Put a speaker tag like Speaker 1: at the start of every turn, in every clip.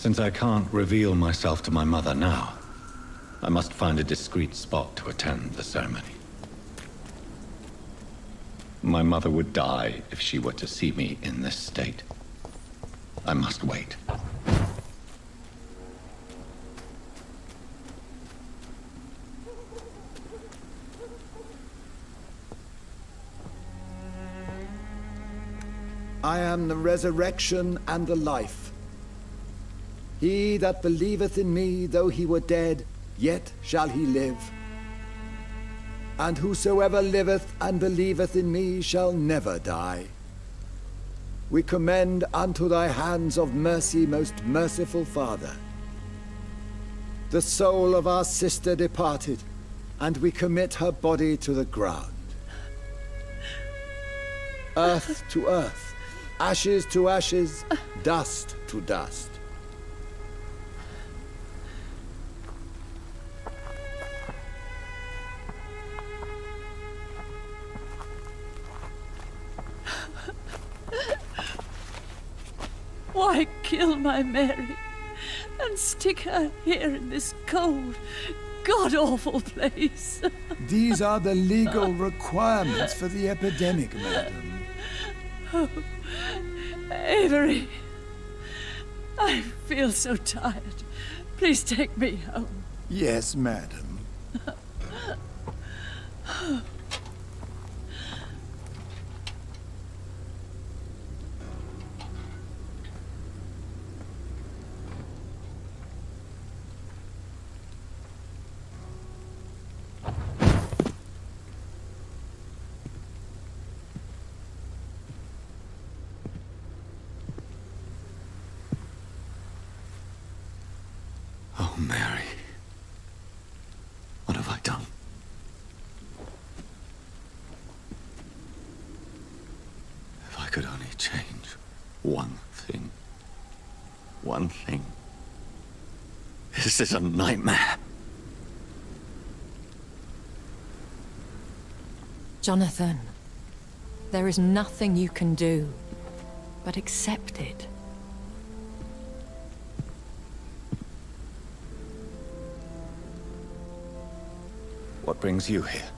Speaker 1: Since I can't reveal myself to my mother now, I must find a discreet spot to attend the ceremony. My mother would die if she were to see me in this state. I must wait.
Speaker 2: I am the resurrection and the life. He that believeth in me, though he were dead, yet shall he live. And whosoever liveth and believeth in me shall never die. We commend unto thy hands of mercy, most merciful Father, the soul of our sister departed, and we commit her body to the ground. Earth to earth, ashes to ashes, dust to dust.
Speaker 3: Why kill my Mary? and stick her here in this cold, god-awful place.
Speaker 2: These are the legal requirements for the epidemic, madam.
Speaker 3: Oh, Avery, I feel so tired. Please take me home.
Speaker 2: Yes, madam.
Speaker 1: Oh, Mary. What have I done? If I could only change one thing. One thing. This is a nightmare.
Speaker 4: Jonathan, there is nothing you can do but accept it.
Speaker 1: What brings you here?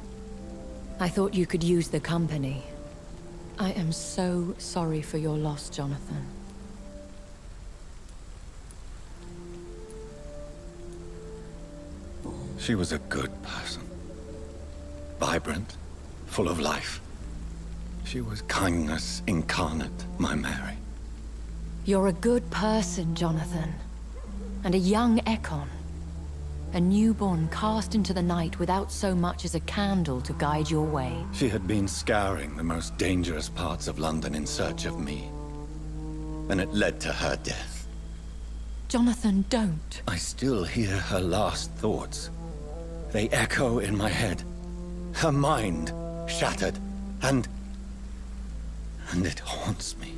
Speaker 4: I thought you could use the company. I am so sorry for your loss, Jonathan.
Speaker 1: She was a good person. Vibrant, full of life. She was kindness incarnate, my Mary.
Speaker 4: You're a good person, Jonathan. And a young Ekon. A newborn cast into the night without so much as a candle to guide your way.
Speaker 1: She had been scouring the most dangerous parts of London in search of me. And it led to her death.
Speaker 4: Jonathan, don't.
Speaker 1: I still hear her last thoughts. They echo in my head. Her mind shattered, and it haunts me.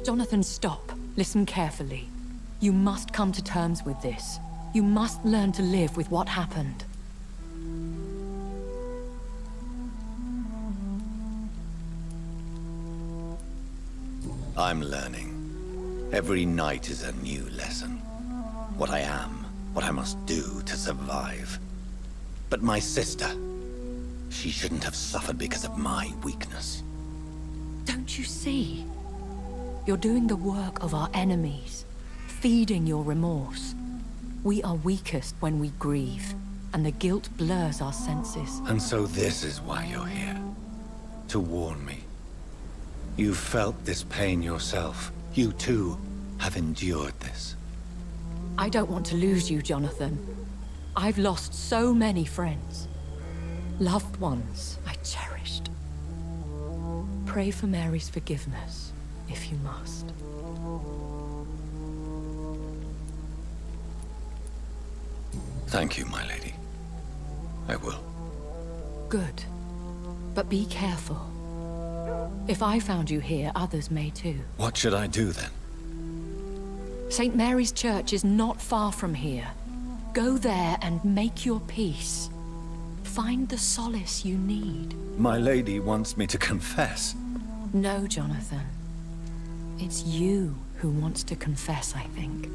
Speaker 4: Jonathan, stop. Listen carefully. You must come to terms with this. You must learn to live with what happened.
Speaker 1: I'm learning. Every night is a new lesson. What I am, what I must do to survive. But my sister, she shouldn't have suffered because of my weakness.
Speaker 4: Don't you see? You're doing the work of our enemies, feeding your remorse. We are weakest when we grieve, and the guilt blurs our senses.
Speaker 1: And so this is why you're here. To warn me. You've felt this pain yourself. You too have endured this.
Speaker 4: I don't want to lose you, Jonathan. I've lost so many friends. Loved ones I cherished. Pray for Mary's forgiveness, if you must.
Speaker 1: Thank you, my lady. I will.
Speaker 4: Good. But be careful. If I found you here, others may too.
Speaker 1: What should I do then?
Speaker 4: St. Mary's Church is not far from here. Go there and make your peace. Find the solace you need.
Speaker 1: My lady wants me to confess.
Speaker 4: No, Jonathan. It's you who wants to confess, I think.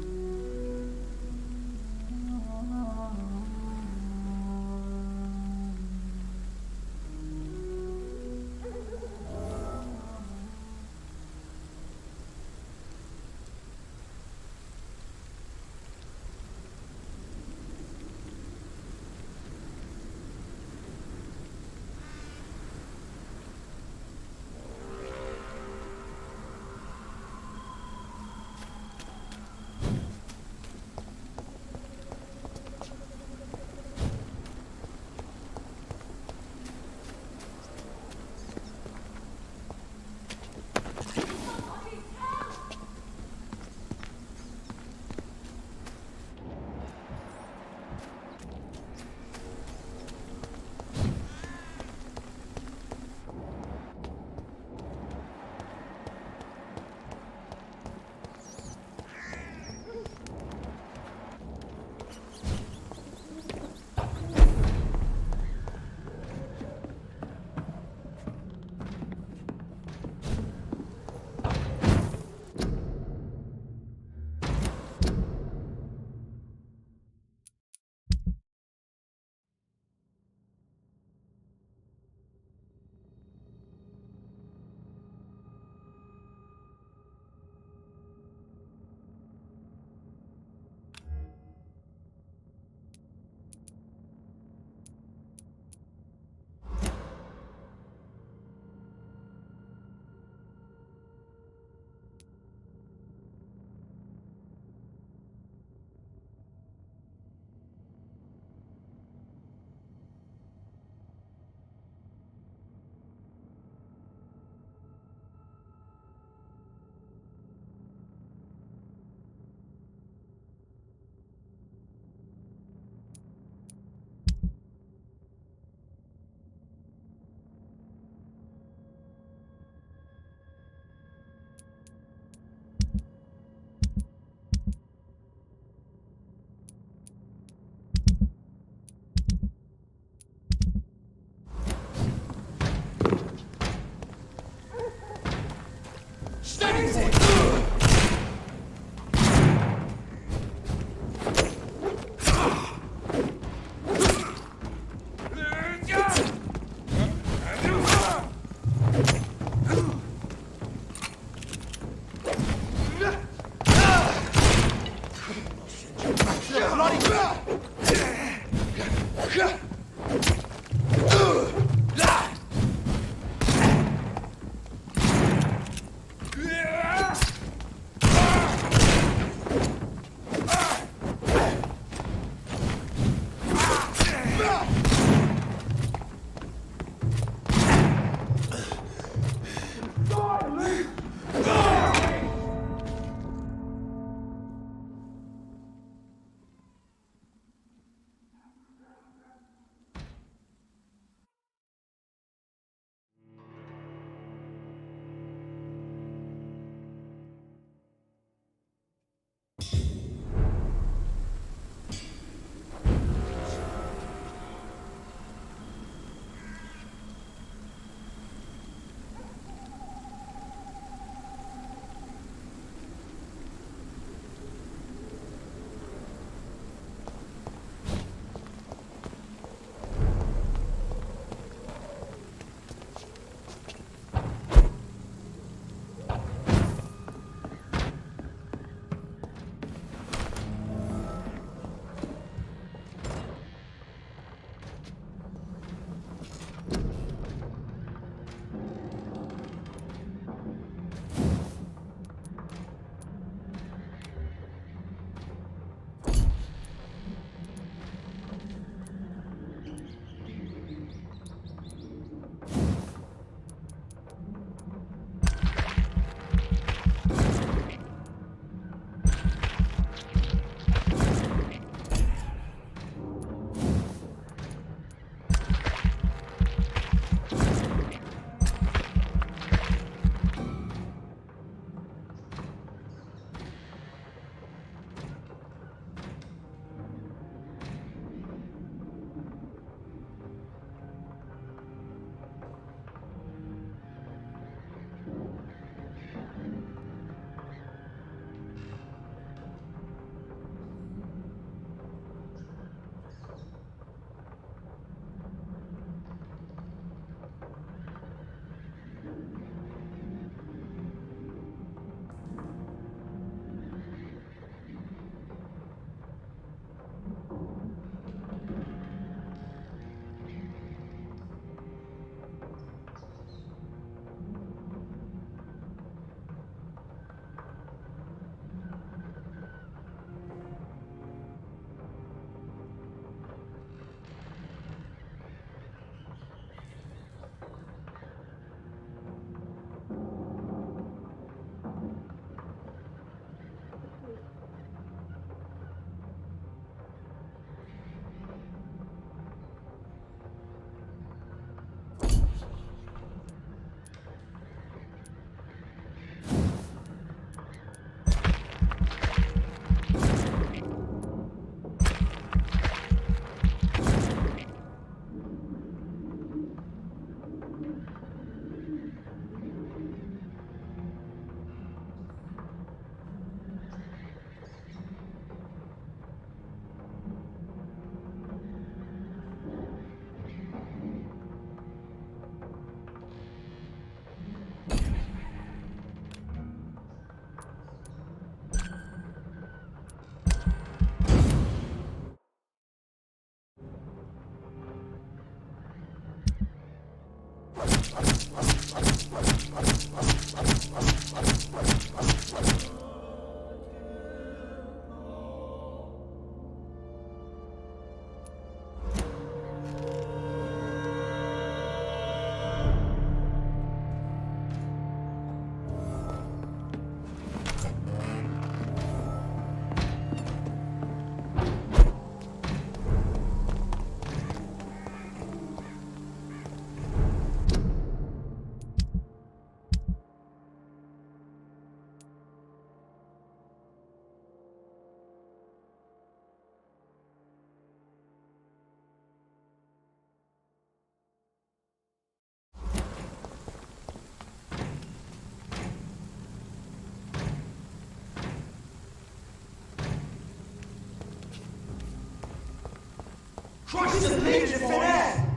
Speaker 5: Crush the bleeding thin air!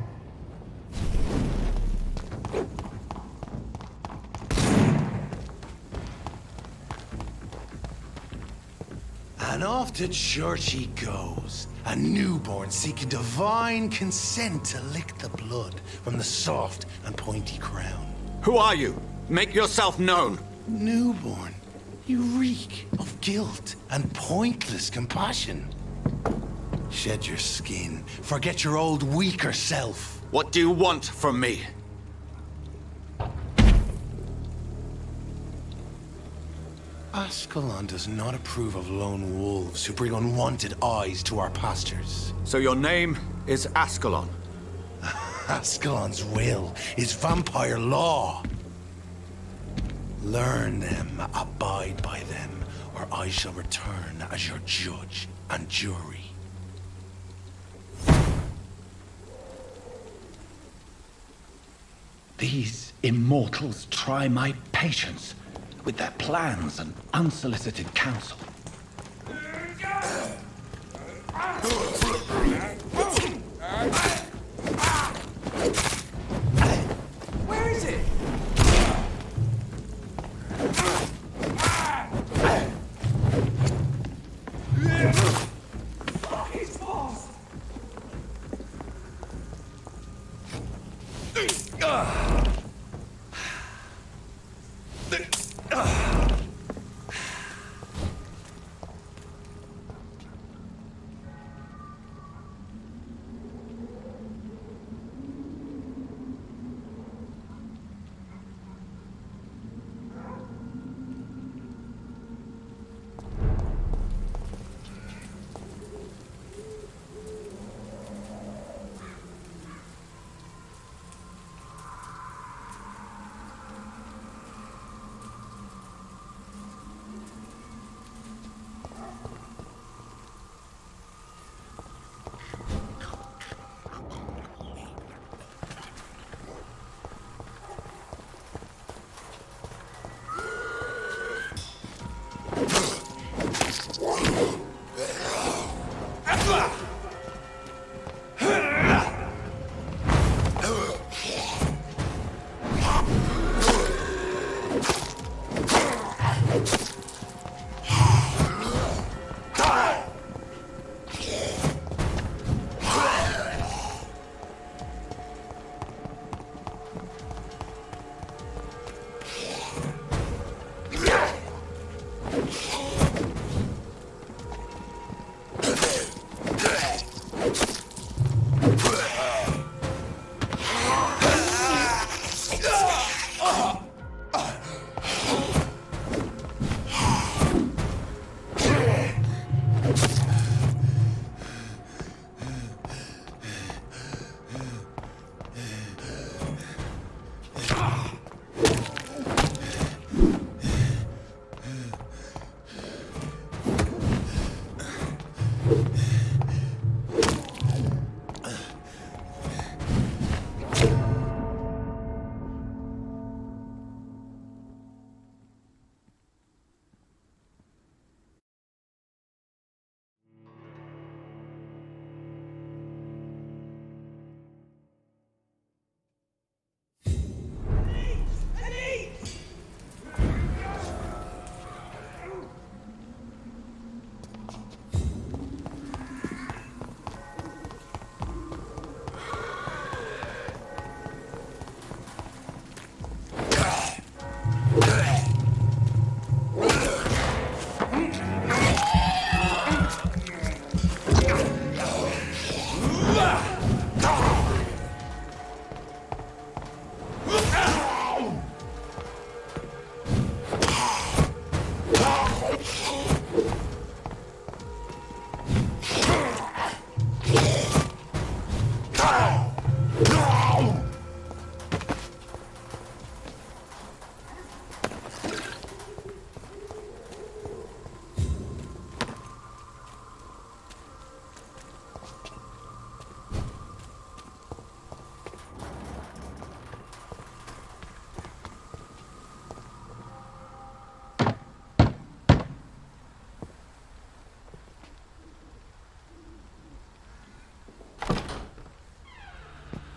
Speaker 6: And off to church he goes, a newborn seeking divine consent to lick the blood from the soft and pointy crown.
Speaker 1: Who are you? Make yourself known.
Speaker 6: Newborn, you reek of guilt and pointless compassion. Shed your skin, forget your old weaker self.
Speaker 1: What do you want from me?
Speaker 6: Ascalon does not approve of lone wolves who bring unwanted eyes to our pastures.
Speaker 1: So your name is Ascalon?
Speaker 6: Ascalon's will is vampire law. Learn them, abide by them, or I shall return as your judge and jury.
Speaker 7: These immortals try my patience with their plans and unsolicited counsel.
Speaker 5: Where is it? Fuck his balls!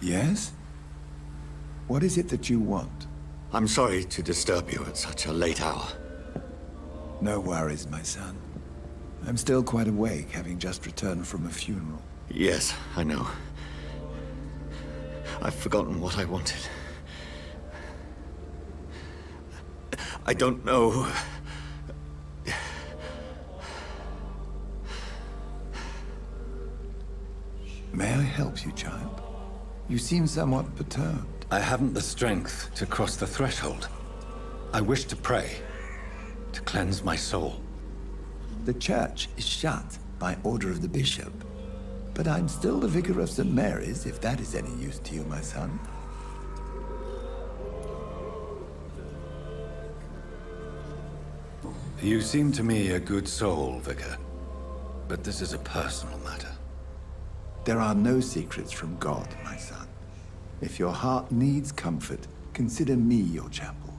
Speaker 2: Yes? What is it that you want?
Speaker 1: I'm sorry to disturb you at such a late hour.
Speaker 2: No worries, my son. I'm still quite awake, having just returned from a funeral.
Speaker 1: Yes, I know. I've forgotten what I wanted. I don't know.
Speaker 2: May I help you, child? You seem somewhat perturbed.
Speaker 7: I haven't the strength to cross the threshold. I wish to pray, to cleanse my soul.
Speaker 2: The church is shut by order of the bishop. But I'm still the vicar of St. Mary's, if that is any use to you, my son.
Speaker 7: You seem to me a good soul, Vicar. But this is a personal matter.
Speaker 2: There are no secrets from God, my son. If your heart needs comfort, consider me your chapel.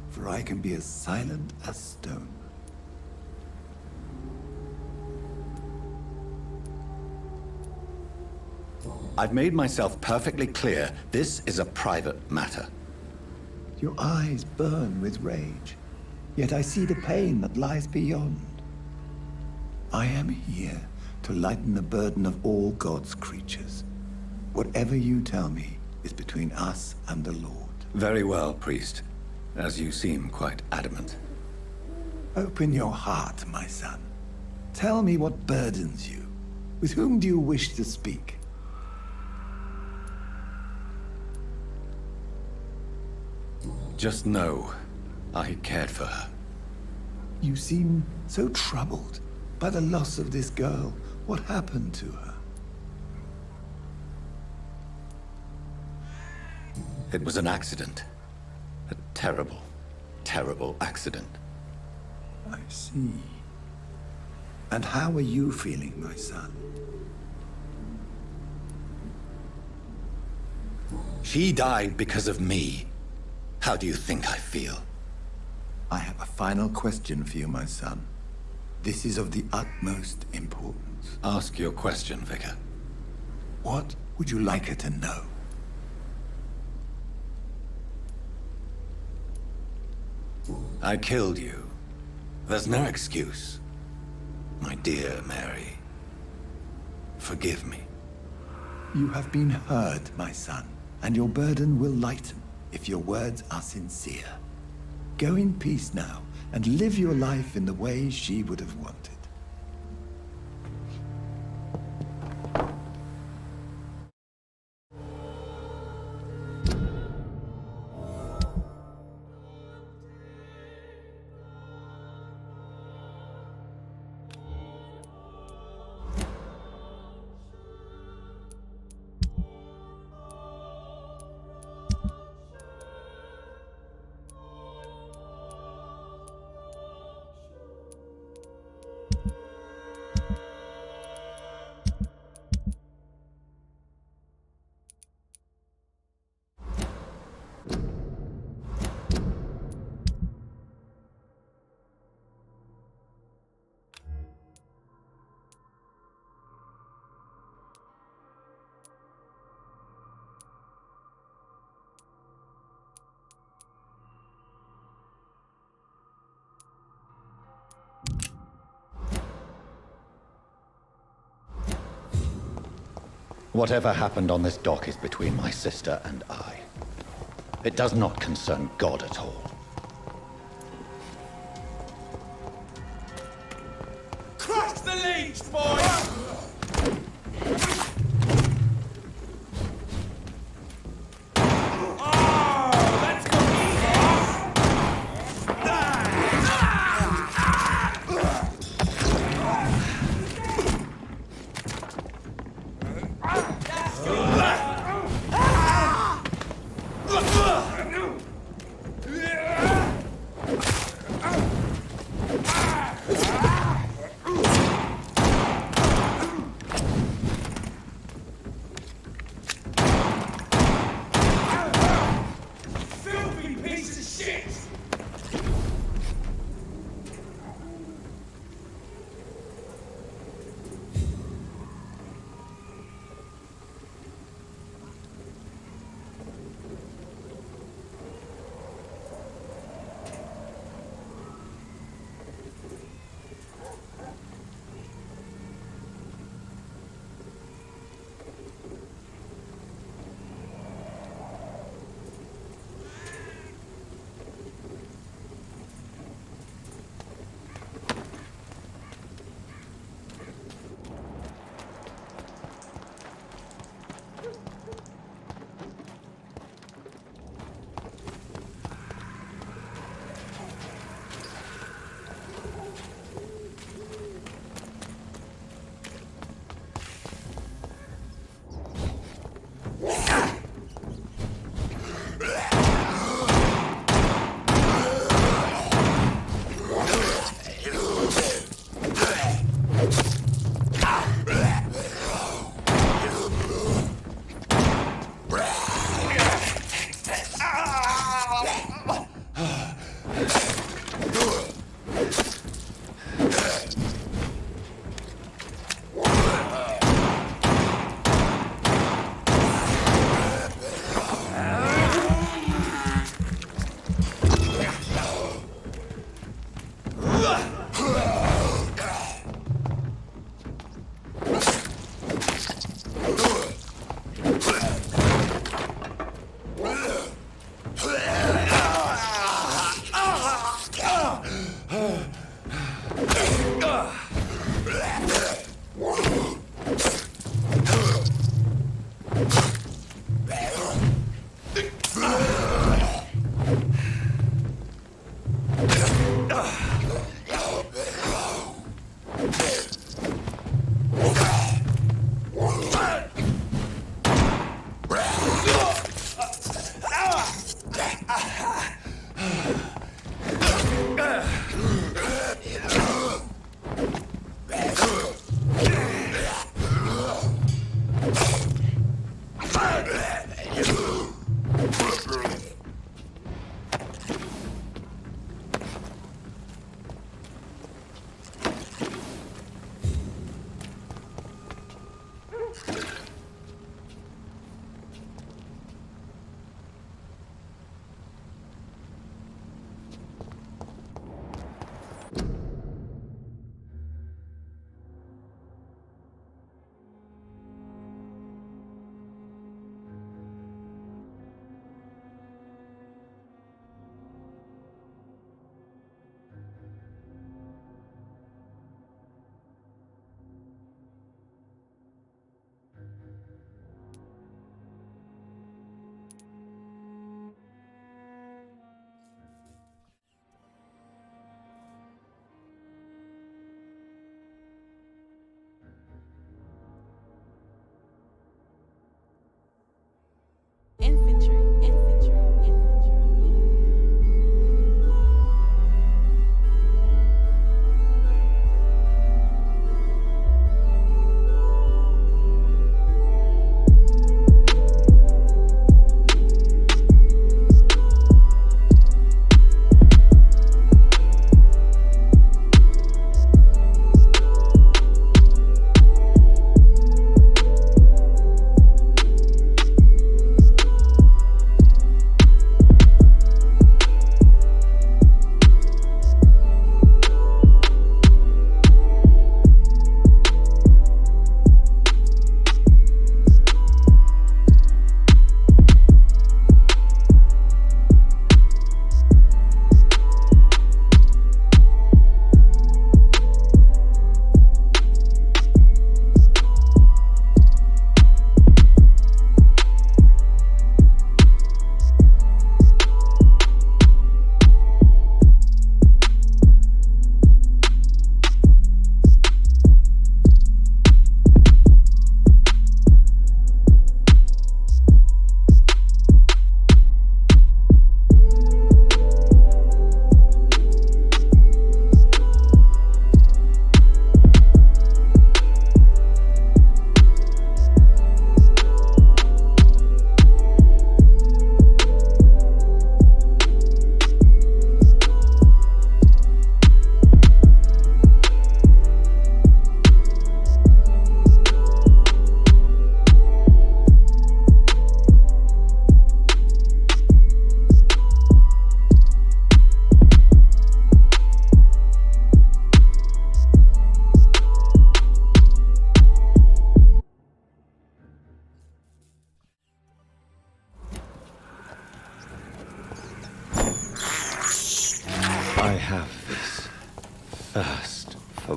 Speaker 2: For I can be as silent as stone.
Speaker 7: I've made myself perfectly clear. This is a private matter.
Speaker 2: Your eyes burn with rage, yet I see the pain that lies beyond. I am here to lighten the burden of all God's creatures. Whatever you tell me is between us and the Lord.
Speaker 7: Very well, priest. As you seem quite adamant.
Speaker 2: Open your heart, my son. Tell me what burdens you. With whom do you wish to speak?
Speaker 7: Just know, I cared for her.
Speaker 2: You seem so troubled by the loss of this girl. What happened to her?
Speaker 7: It was an accident. A terrible, terrible accident.
Speaker 2: I see. And how are you feeling, my son?
Speaker 7: She died because of me. How do you think I feel?
Speaker 2: I have a final question for you, my son. This is of the utmost importance.
Speaker 7: Ask your question, Vicar.
Speaker 2: What would you like her to know?
Speaker 7: I killed you. There's no excuse. My dear Mary, forgive me.
Speaker 2: You have been heard, my son, and your burden will lighten if your words are sincere. Go in peace now, and live your life in the way she would have wanted.
Speaker 7: Whatever happened on this dock is between my sister and I. It does not concern God at all.
Speaker 5: Crush the leech, boys!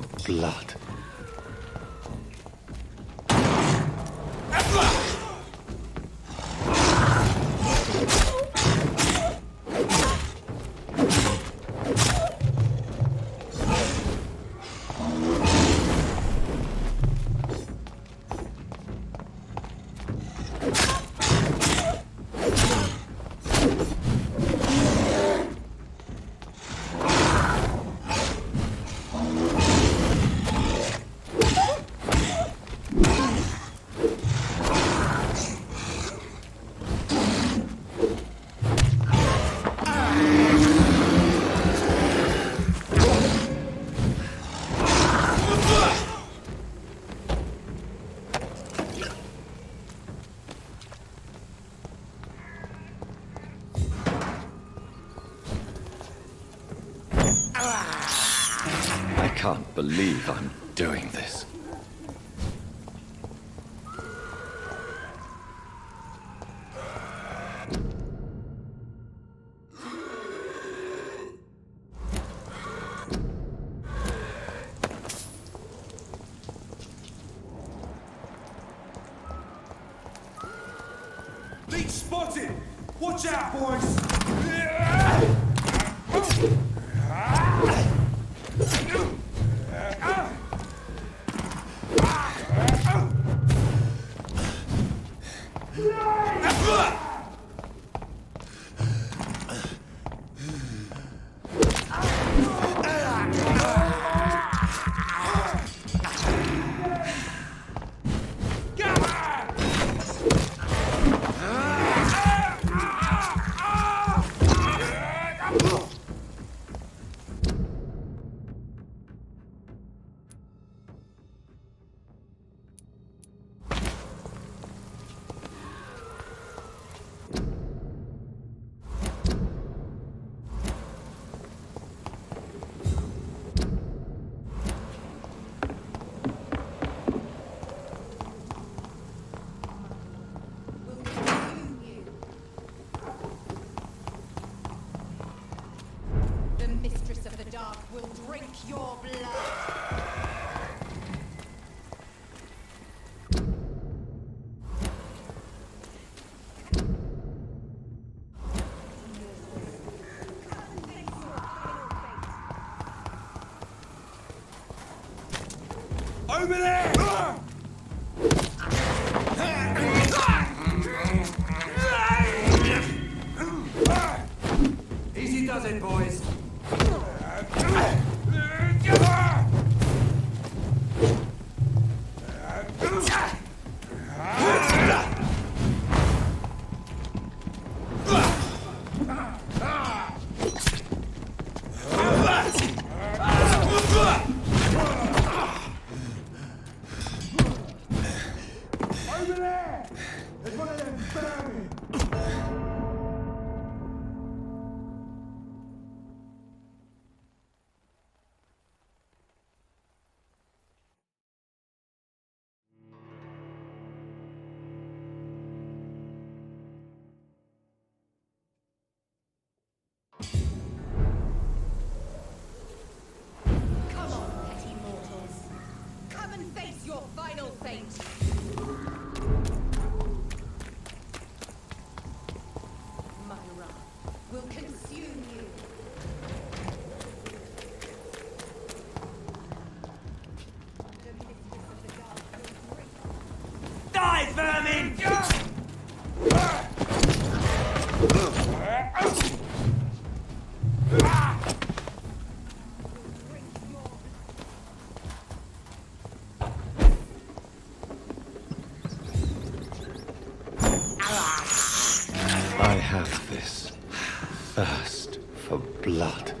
Speaker 1: for blood. I can't believe I'm doing this.
Speaker 5: Leech spotted! Watch out, boys!
Speaker 8: The Mistress of the Dark will drink your blood.
Speaker 5: Over there! Easy does it, boys. Over there! There's one of them vermin!
Speaker 8: Come on, petty mortals. Come and face your final fate. My wrath will consume you. The Mistress of the Dark will drink.
Speaker 5: Die, vermin!
Speaker 1: I have this thirst for blood.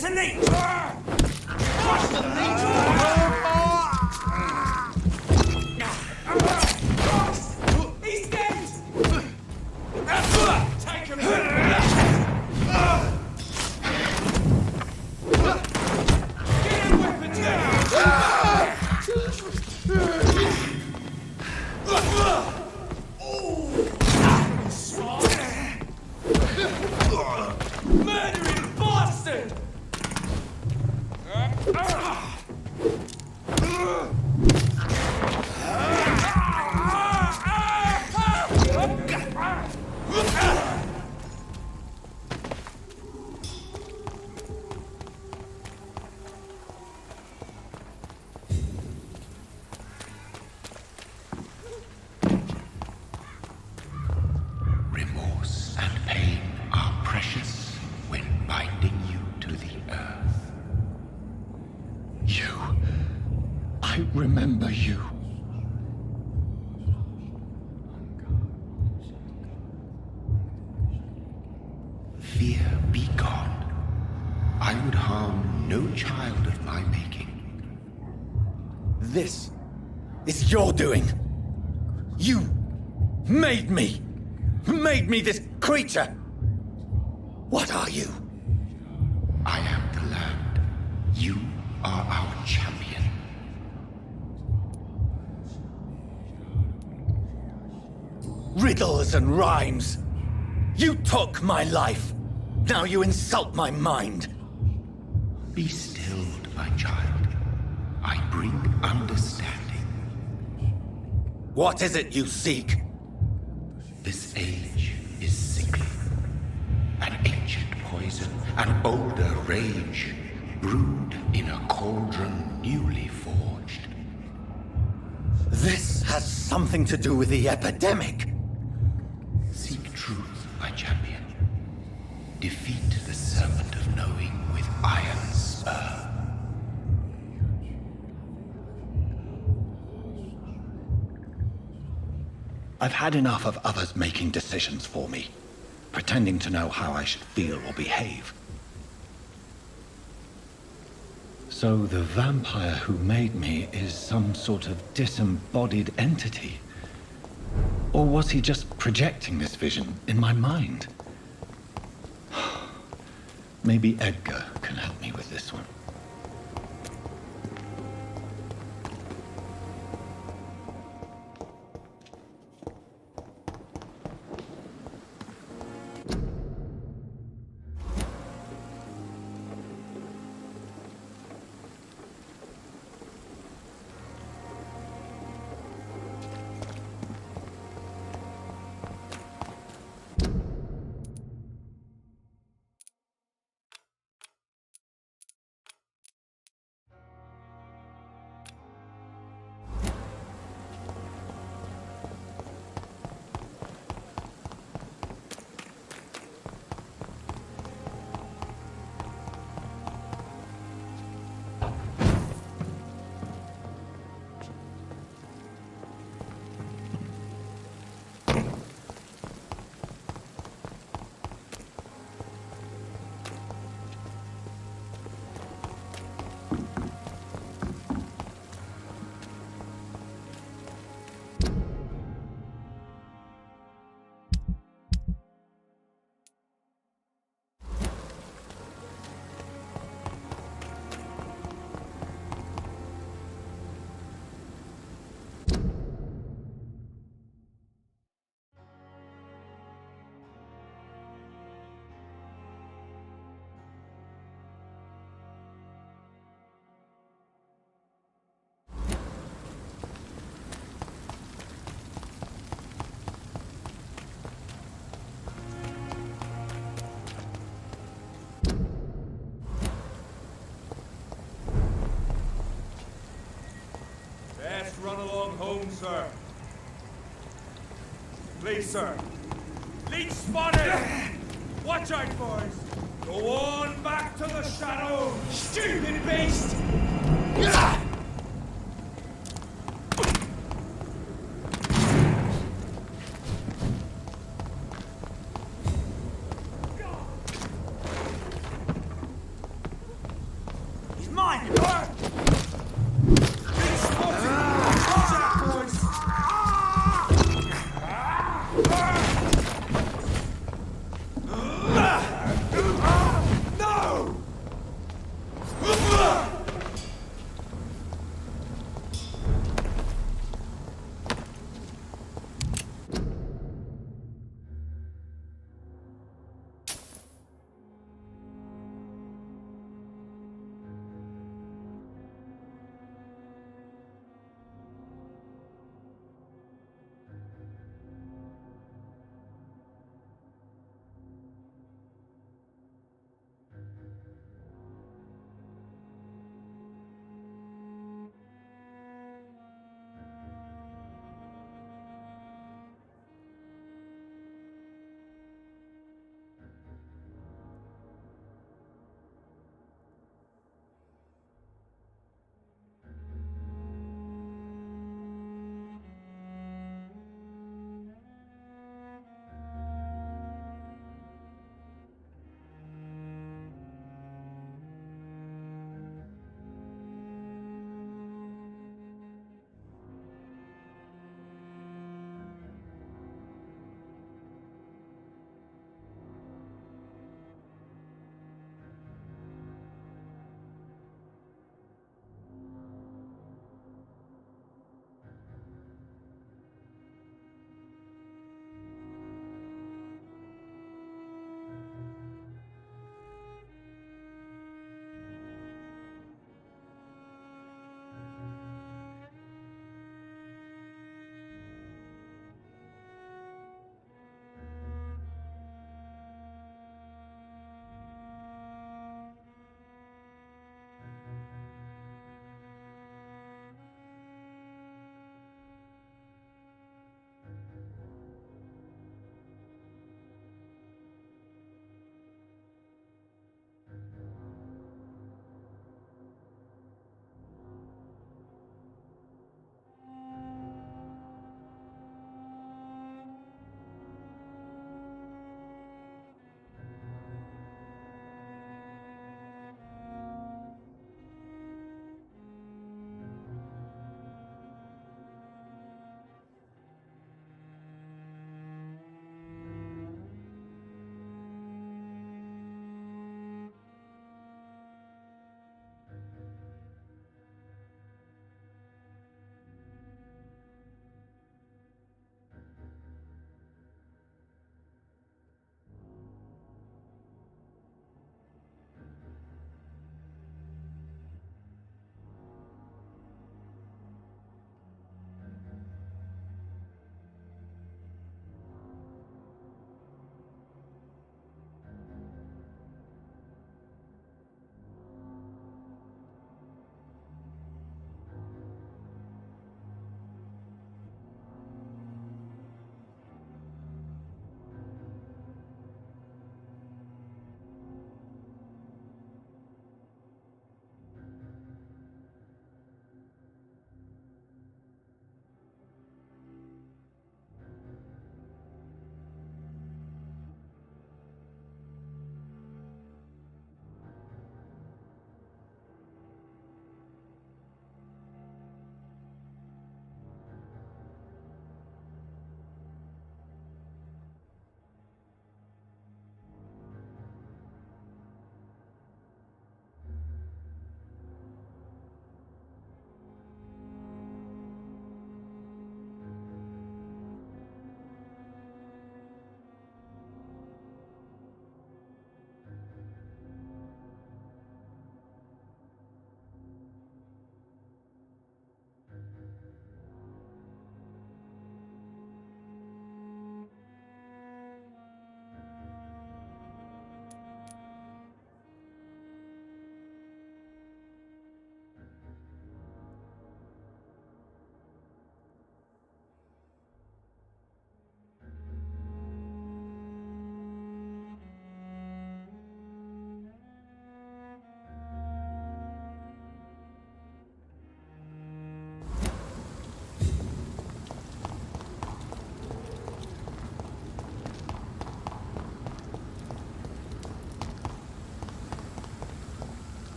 Speaker 5: It's a leech! What's the leech? He's dead! Take him! Get him weapons down! Murdering bastard!
Speaker 7: Remorse and pain are precious when binding you to the earth. You. I remember you. Fear be gone. I would harm no child of my making.
Speaker 1: This is your doing. You made me. Made me this creature. What are you?
Speaker 7: I am the land. You are our champion.
Speaker 1: Riddles and rhymes. You took my life. Now you insult my mind.
Speaker 7: Be stilled, my child. I bring understanding.
Speaker 1: What is it you seek?
Speaker 7: This age is sickly. An ancient poison, an older rage, brewed in a cauldron newly forged.
Speaker 1: This has something to do with the epidemic.
Speaker 7: Seek truth, my champion. Defeat the serpent of knowing with iron spur.
Speaker 1: I've had enough of others making decisions for me, pretending to know how I should feel or behave. So the vampire who made me is some sort of disembodied entity? Or was he just projecting this vision in my mind? Maybe Edgar can help me with this one.
Speaker 5: Run along home, sir. Please, sir. Leech spotted! Watch out, boys! Go on back to the shadow, stupid beast!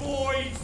Speaker 5: boys!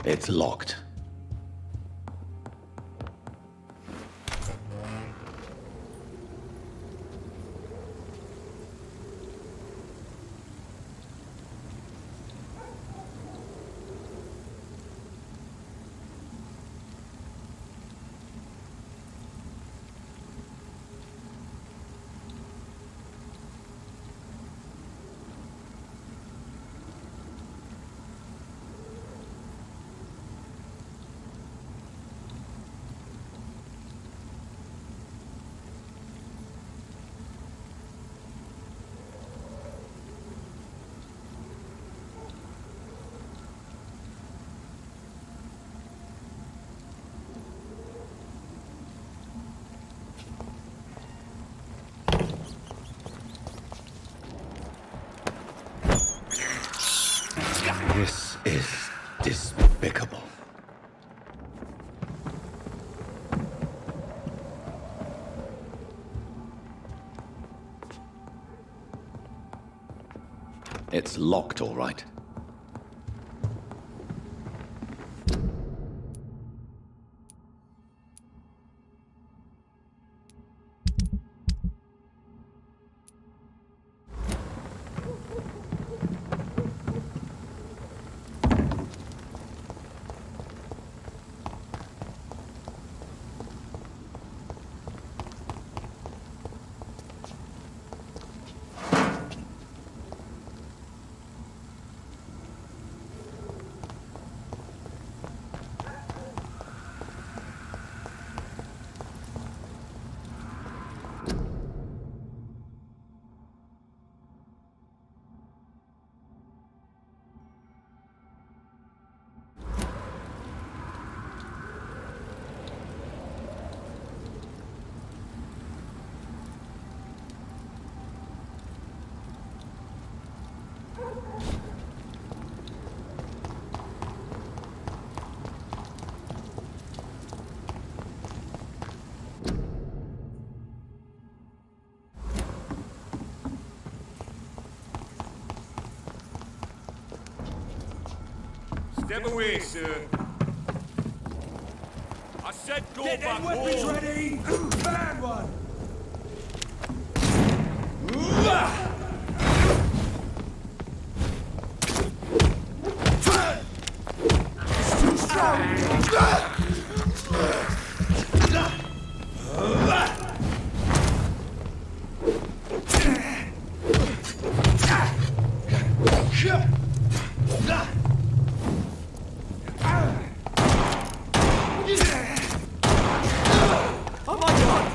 Speaker 1: It's locked. This is despicable. It's locked, all right.
Speaker 5: Step away, sir. I said go
Speaker 9: Get
Speaker 5: back
Speaker 9: them weapons
Speaker 5: home.
Speaker 9: ready! Bad one! It's too strong! Oh my god!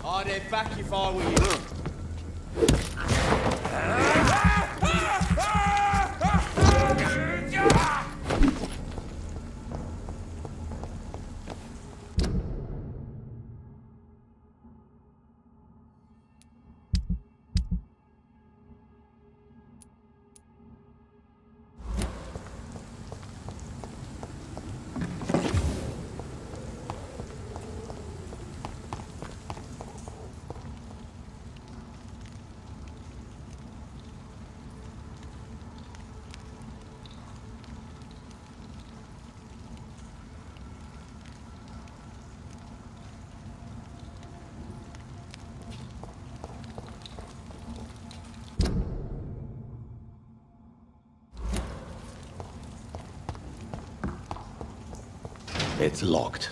Speaker 10: I'd head back if I were you.
Speaker 1: It's locked.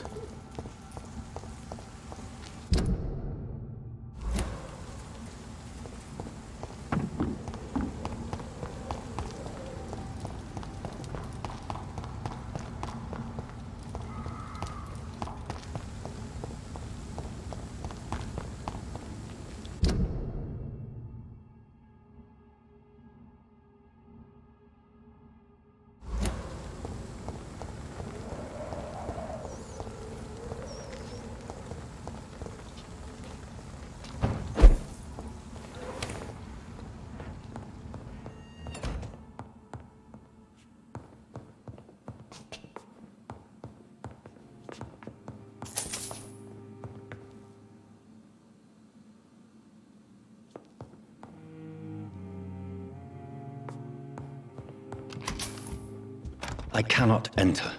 Speaker 1: I cannot enter.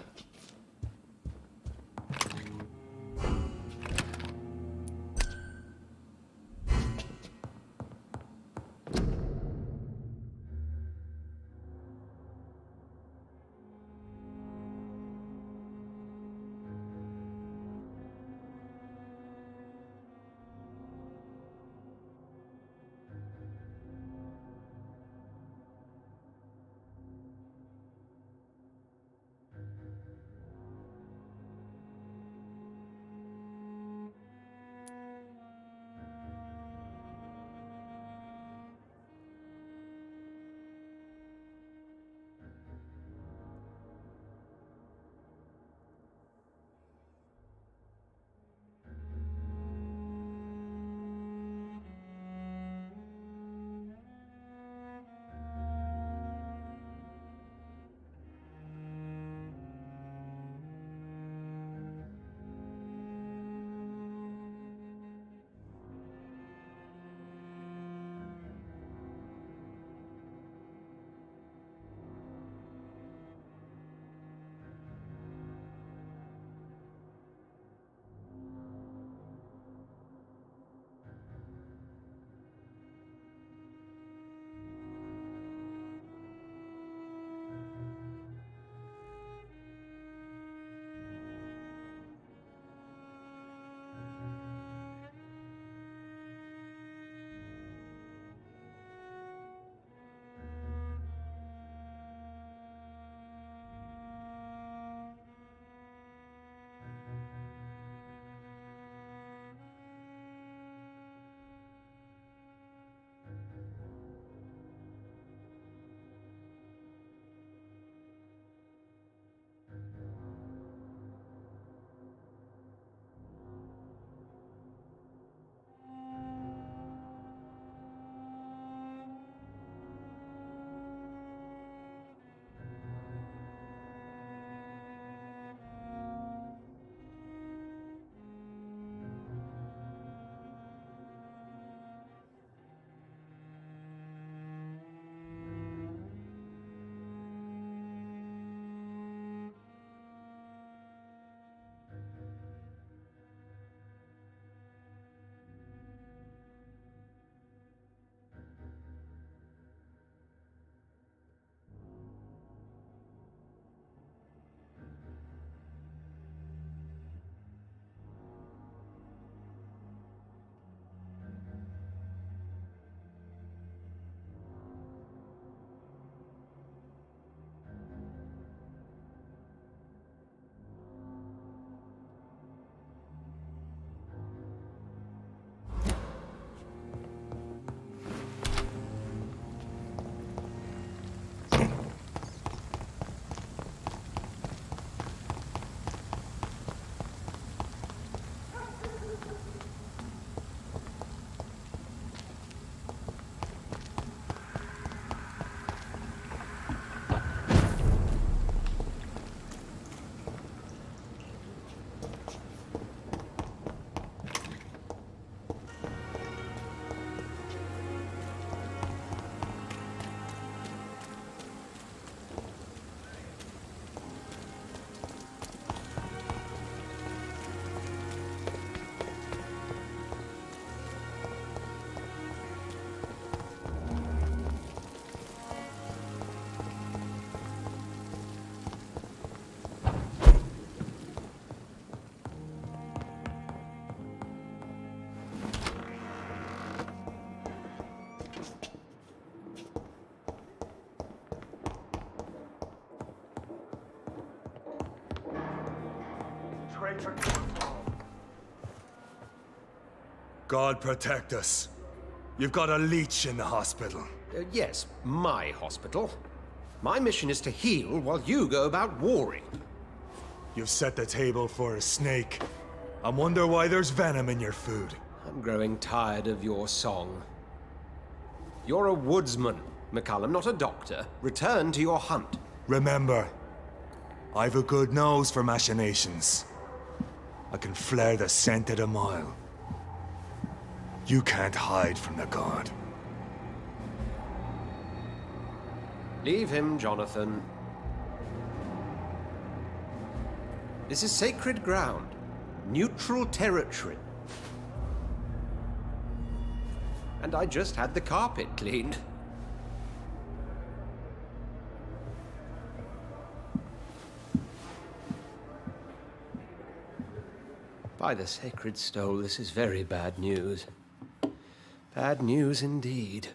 Speaker 5: God protect us. You've got a leech in the hospital.
Speaker 11: Yes, my hospital. My mission is to heal while you go about warring.
Speaker 5: You've set the table for a snake. I wonder why there's venom in your food.
Speaker 11: I'm growing tired of your song. You're a woodsman, McCallum, not a doctor. Return to your hunt.
Speaker 5: Remember, I've a good nose for machinations. I can flare the scent at a mile. You can't hide from the god.
Speaker 11: Leave him, Jonathan. This is sacred ground. Neutral territory. And I just had the carpet cleaned. By the sacred stole, this is very bad news. Bad news indeed.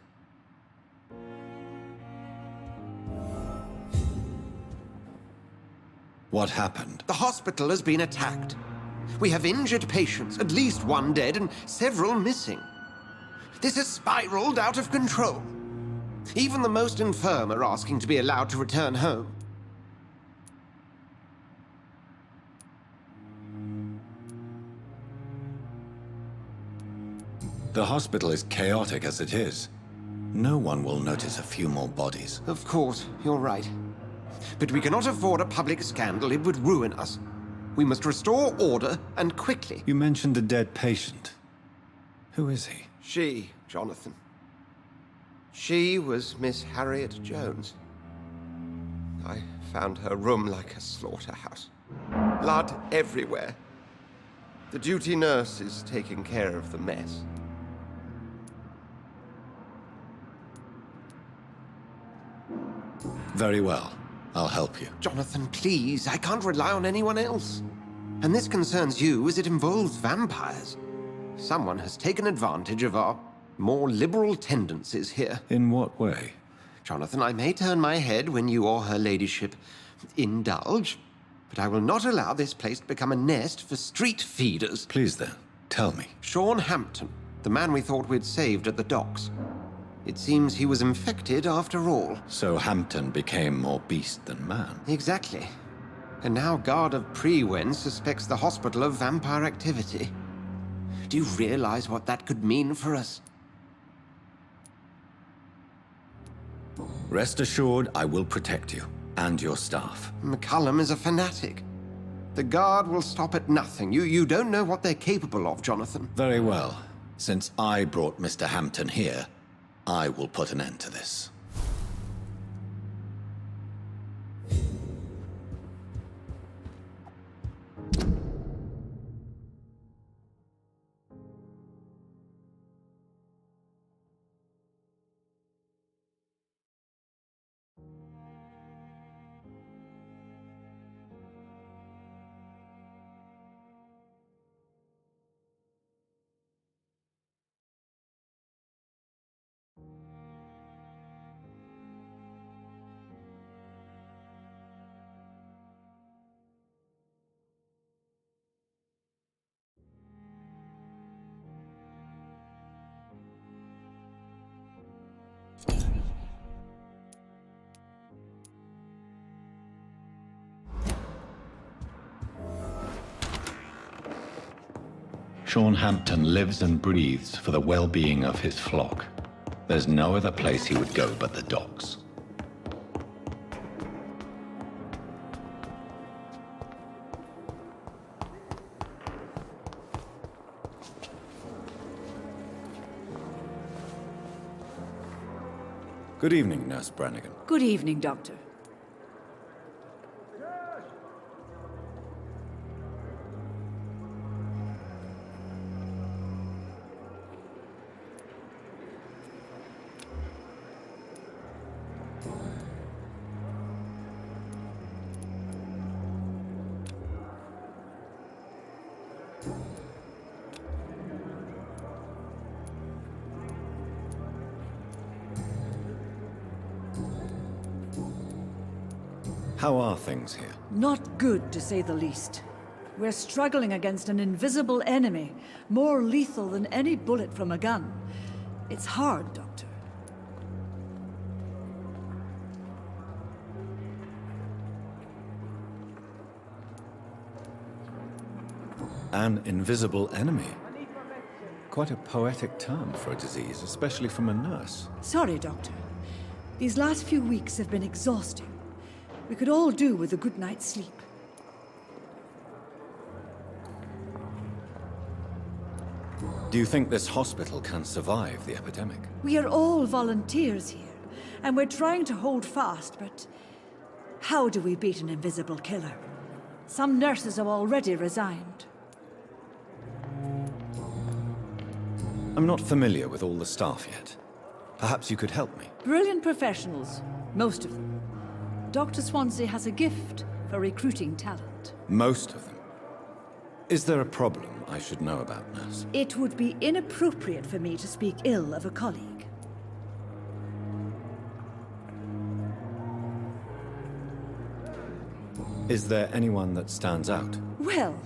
Speaker 1: What happened?
Speaker 11: The hospital has been attacked. We have injured patients, at least one dead and several missing. This has spiraled out of control. Even the most infirm are asking to be allowed to return home.
Speaker 1: The hospital is chaotic as it is. No one will notice a few more bodies.
Speaker 11: Of course, you're right. But we cannot afford a public scandal. It would ruin us. We must restore order, and quickly.
Speaker 1: You mentioned a dead patient. Who is he?
Speaker 11: She, Jonathan. She was Miss Harriet Jones. I found her room like a slaughterhouse. Blood everywhere. The duty nurse is taking care of the mess.
Speaker 1: Very well. I'll help you.
Speaker 11: Jonathan, please. I can't rely on anyone else. And this concerns you as it involves vampires. Someone has taken advantage of our more liberal tendencies here.
Speaker 1: In what way?
Speaker 11: Jonathan, I may turn my head when you or her ladyship indulge, but I will not allow this place to become a nest for street feeders.
Speaker 1: Please then, tell me.
Speaker 11: Sean Hampton, the man we thought we'd saved at the docks. It seems he was infected after all.
Speaker 1: So Hampton became more beast than man.
Speaker 11: Exactly. And now Guard of Prewen suspects the hospital of vampire activity. Do you realize what that could mean for us?
Speaker 1: Rest assured, I will protect you and your staff.
Speaker 11: McCallum is a fanatic. The Guard will stop at nothing. You don't know what they're capable of, Jonathan.
Speaker 1: Very well. Since I brought Mr. Hampton here, I will put an end to this. Sean Hampton lives and breathes for the well-being of his flock. There's no other place he would go but the docks. Good evening, Nurse Brannigan.
Speaker 3: Good evening, Doctor.
Speaker 1: How are things here?
Speaker 3: Not good, to say the least. We're struggling against an invisible enemy, more lethal than any bullet from a gun. It's hard, Doctor.
Speaker 1: An invisible enemy? Quite a poetic term for a disease, especially from a nurse.
Speaker 3: Sorry, Doctor. These last few weeks have been exhausting. We could all do with a good night's sleep.
Speaker 1: Do you think this hospital can survive the epidemic?
Speaker 3: We are all volunteers here, and we're trying to hold fast, but how do we beat an invisible killer? Some nurses have already resigned.
Speaker 1: I'm not familiar with all the staff yet. Perhaps you could help me.
Speaker 3: Brilliant professionals, most of them. Dr. Swansea has a gift for recruiting talent.
Speaker 1: Most of them. Is there a problem I should know about, nurse?
Speaker 3: It would be inappropriate for me to speak ill of a colleague.
Speaker 1: Is there anyone that stands out?
Speaker 3: Well,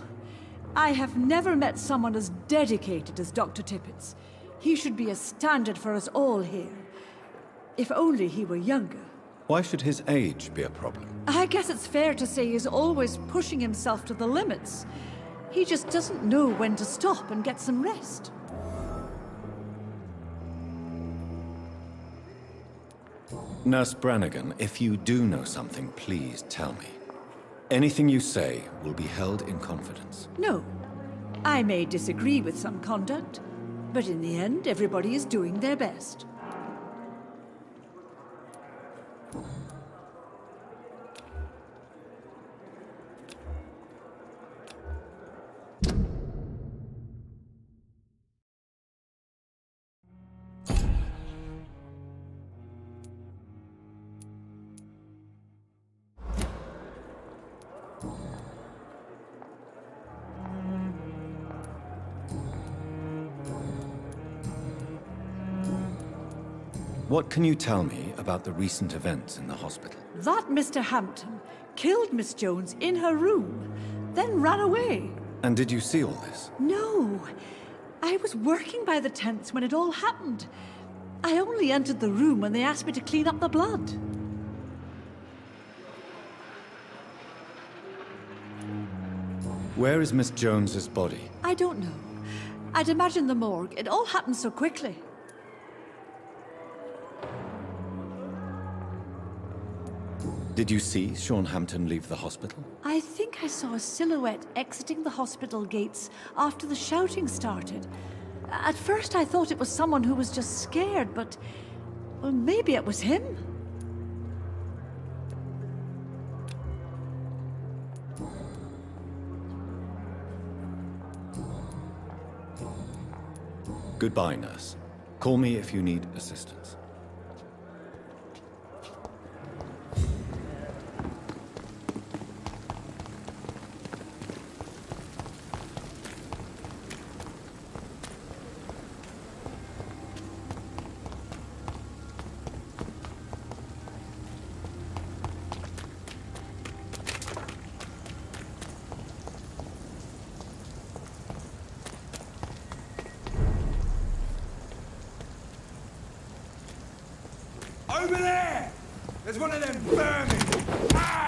Speaker 3: I have never met someone as dedicated as Dr. Tippett's. He should be a standard for us all here. If only he were younger.
Speaker 1: Why should his age be a problem?
Speaker 3: I guess it's fair to say he's always pushing himself to the limits. He just doesn't know when to stop and get some rest.
Speaker 1: Nurse Brannigan, if you do know something, please tell me. Anything you say will be held in confidence.
Speaker 3: No. I may disagree with some conduct, but in the end, everybody is doing their best.
Speaker 1: What can you tell me about the recent events in the hospital?
Speaker 3: That Mr. Hampton killed Miss Jones in her room, then ran away.
Speaker 1: And did you see all this?
Speaker 3: No. I was working by the tents when it all happened. I only entered the room when they asked me to clean up the blood.
Speaker 1: Where is Miss Jones's body?
Speaker 3: I don't know. I'd imagine the morgue. It all happened so quickly.
Speaker 1: Did you see Sean Hampton leave the hospital?
Speaker 3: I think I saw a silhouette exiting the hospital gates after the shouting started. At first I thought it was someone who was just scared, but... well, maybe it was him.
Speaker 1: Goodbye, nurse. Call me if you need assistance.
Speaker 9: Over there! There's one of them vermin! Ah!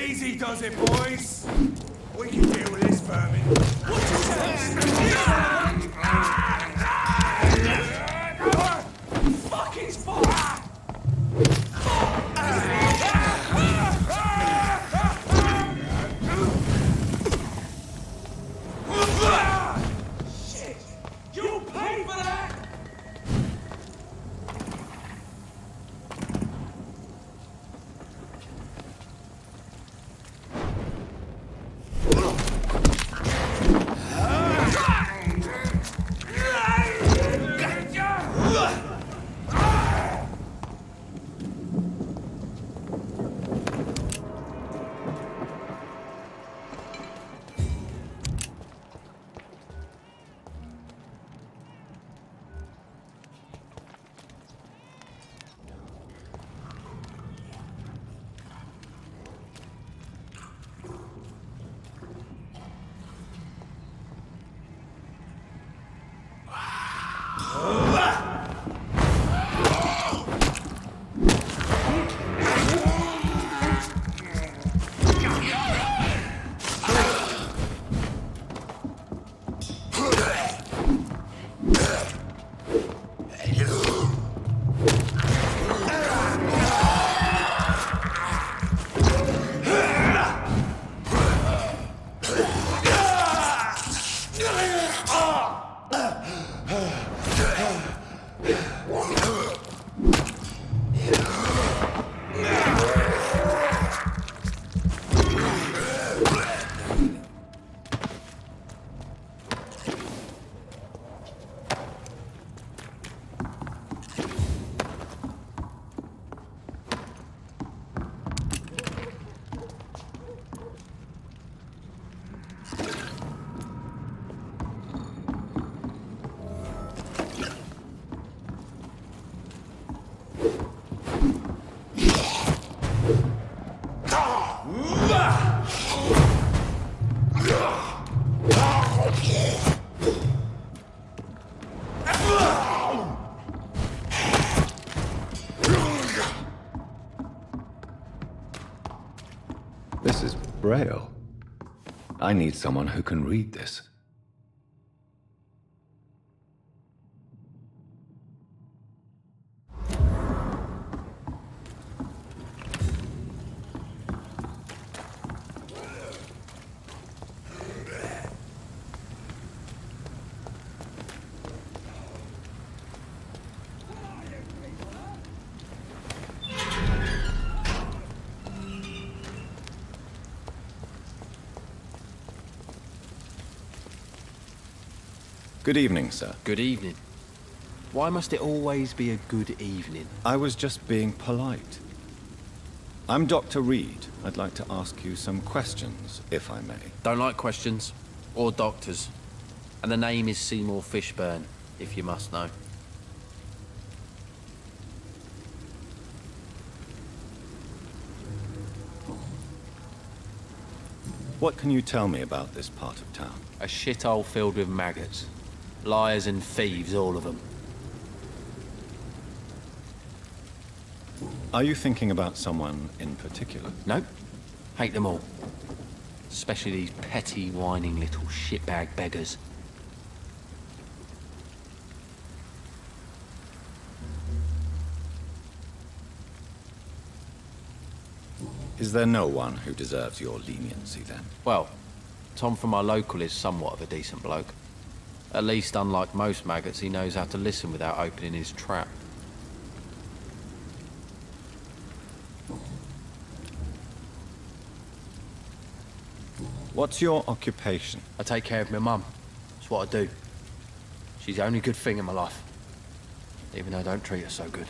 Speaker 9: Easy does it, boys. We can deal with this vermin. Watch yourselves! Fuck his fault! Shit! You'll pay for that!
Speaker 1: This is Braille. I need someone who can read this. Good evening, sir.
Speaker 12: Good evening. Why must it always be a good evening?
Speaker 1: I was just being polite. I'm Dr. Reed. I'd like to ask you some questions, if I may.
Speaker 12: Don't like questions. Or doctors. And the name is Seymour Fishburne, if you must know.
Speaker 1: What can you tell me about this part of town?
Speaker 12: A shithole filled with maggots. Liars and thieves, all of them.
Speaker 1: Are you thinking about someone in particular?
Speaker 12: Nope. Hate them all. Especially these petty, whining little shitbag beggars.
Speaker 1: Is there no one who deserves your leniency, then?
Speaker 12: Well, Tom from our local is somewhat of a decent bloke. At least, unlike most maggots, he knows how to listen without opening his trap.
Speaker 1: What's your occupation?
Speaker 12: I take care of my mum. That's what I do. She's the only good thing in my life. Even though I don't treat her so good.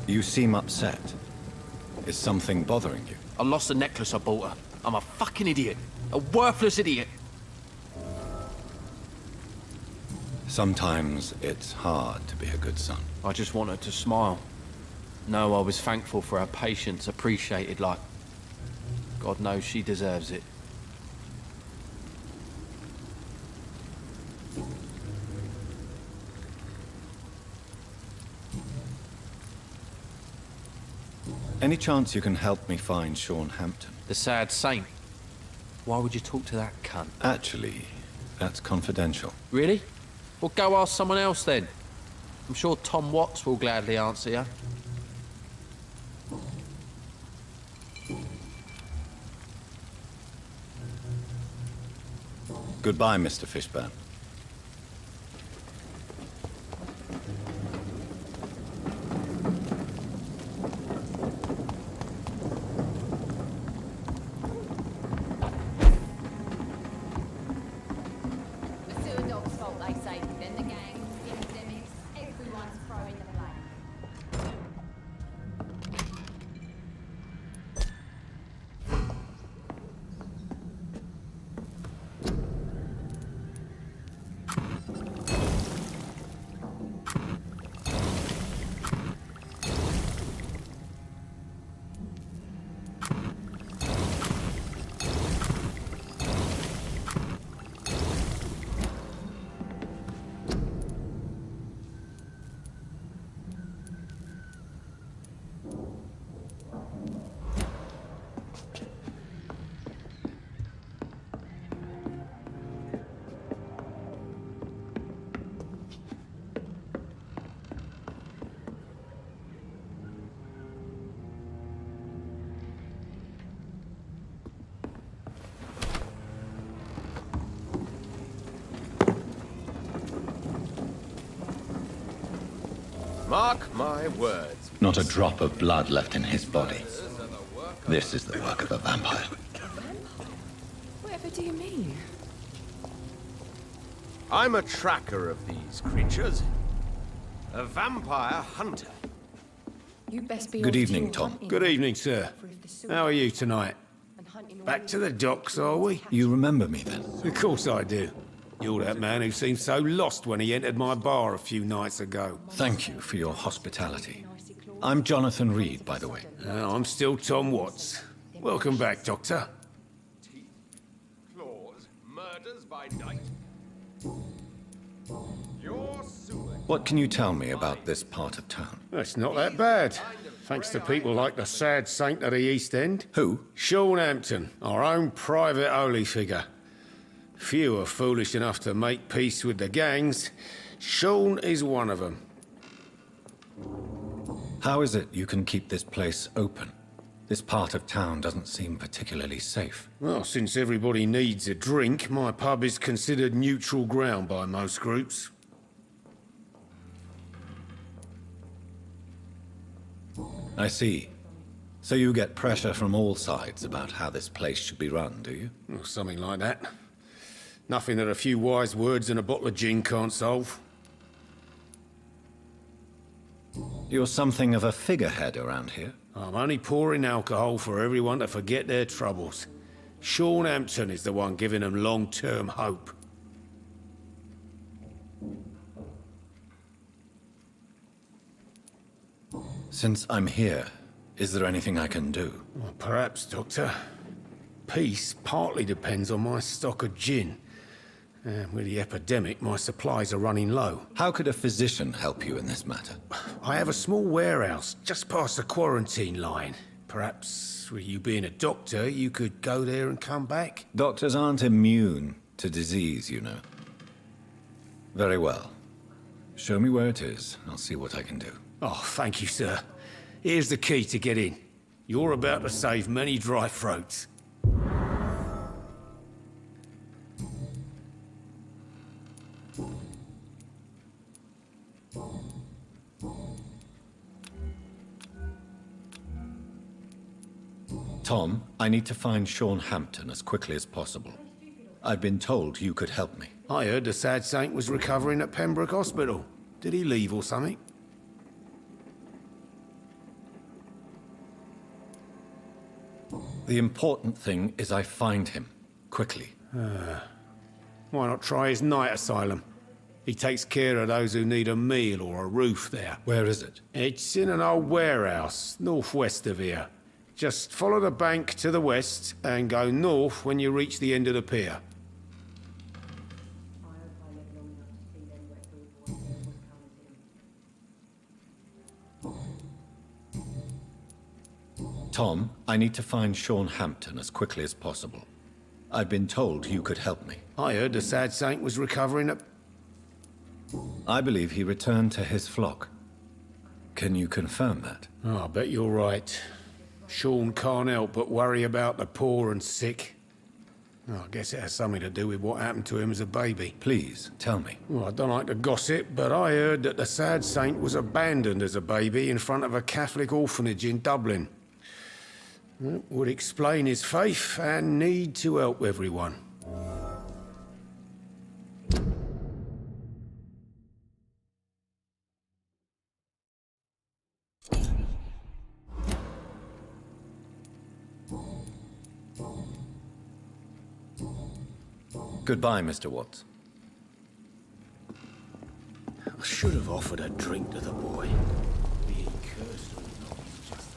Speaker 1: You seem upset. Is something bothering you?
Speaker 12: I lost the necklace I bought her. I'm a fucking idiot. A worthless idiot.
Speaker 1: Sometimes it's hard to be a good son.
Speaker 12: I just want her to smile. No, I was thankful for her patience, appreciated like... God knows she deserves it.
Speaker 1: Any chance you can help me find Sean Hampton?
Speaker 12: The sad saint. Why would you talk to that cunt?
Speaker 1: Actually, that's confidential.
Speaker 12: Really? Well, go ask someone else then. I'm sure Tom Watts will gladly answer you.
Speaker 1: Goodbye, Mr. Fishburne.
Speaker 13: The sewer dog's fault, they say. Then the gangs, the epidemics, everyone's throwing the blame.
Speaker 11: Mark my words.
Speaker 1: Not a drop of blood left in his body. This is the work of a vampire.
Speaker 4: Whatever do you mean?
Speaker 11: I'm a tracker of these creatures. A vampire hunter.
Speaker 4: You best be
Speaker 1: Good
Speaker 4: off
Speaker 1: evening,
Speaker 4: your
Speaker 1: Tom.
Speaker 4: hunting.
Speaker 9: Good evening, sir. How are you tonight? Back to the docks, are we?
Speaker 1: You remember me then?
Speaker 9: Of course I do. You're that man who seemed so lost when he entered my bar a few nights ago.
Speaker 1: Thank you for your hospitality. I'm Jonathan Reed, by the way.
Speaker 9: I'm still Tom Watts. Welcome back, Doctor.
Speaker 11: Claws, murders by night. Your sewer.
Speaker 1: What can you tell me about this part of town?
Speaker 9: It's not that bad. Thanks to people like the sad saint of the East End.
Speaker 1: Who?
Speaker 9: Sean Hampton, our own private holy figure. Few are foolish enough to make peace with the gangs. Sean is one of them.
Speaker 1: How is it you can keep this place open? This part of town doesn't seem particularly safe.
Speaker 9: Well, since everybody needs a drink, my pub is considered neutral ground by most groups.
Speaker 1: I see. So you get pressure from all sides about how this place should be run, do you?
Speaker 9: Or something like that. Nothing that a few wise words and a bottle of gin can't solve.
Speaker 1: You're something of a figurehead around here.
Speaker 9: I'm only pouring alcohol for everyone to forget their troubles. Sean Hampton is the one giving them long-term hope.
Speaker 1: Since I'm here, is there anything I can do?
Speaker 9: Well, perhaps, Doctor. Peace partly depends on my stock of gin. With the epidemic, my supplies are running low.
Speaker 1: How could a physician help you in this matter?
Speaker 9: I have a small warehouse just past the quarantine line. Perhaps, with you being a doctor, you could go there and come back?
Speaker 1: Doctors aren't immune to disease, you know. Very well. Show me where it is. I'll see what I can do.
Speaker 9: Oh, thank you, sir. Here's the key to get in. You're about to save many dry throats.
Speaker 1: Tom, I need to find Sean Hampton as quickly as possible. I've been told you could help me.
Speaker 9: I heard the sad saint was recovering at Pembroke Hospital. Did he leave or something?
Speaker 1: The important thing is I find him, quickly.
Speaker 9: Why not try his night asylum? He takes care of those who need a meal or a roof there.
Speaker 1: Where is it?
Speaker 9: It's in an old warehouse, northwest of here. Just follow the bank to the west and go north when you reach the end of the pier.
Speaker 1: Tom, I need to find Sean Hampton as quickly as possible. I've been told you could help me.
Speaker 9: I heard the sad saint was recovering at...
Speaker 1: I believe he returned to his flock. Can you confirm that?
Speaker 9: Oh, I bet you're right. Sean can't help but worry about the poor and sick. Oh, I guess it has something to do with what happened to him as a baby.
Speaker 1: Please, tell me.
Speaker 9: Well, I don't like to gossip, but I heard that the sad saint was abandoned as a baby in front of a Catholic orphanage in Dublin. That would explain his faith and need to help everyone.
Speaker 1: Goodbye, Mr. Watts.
Speaker 9: I should have offered a drink to the boy. Being cursed or not, it's just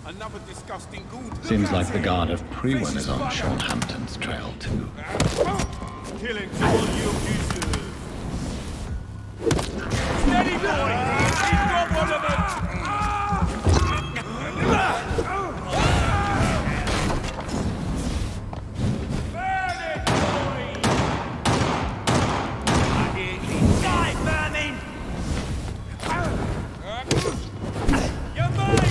Speaker 10: Another disgusting good.
Speaker 1: Seems like the guard of Prewen is on Sean Hampton's trail, too.
Speaker 10: Killing all you deserve. Steady, boy! He's got one of them! Burn it, boy! I hear you die, burning! You're mine!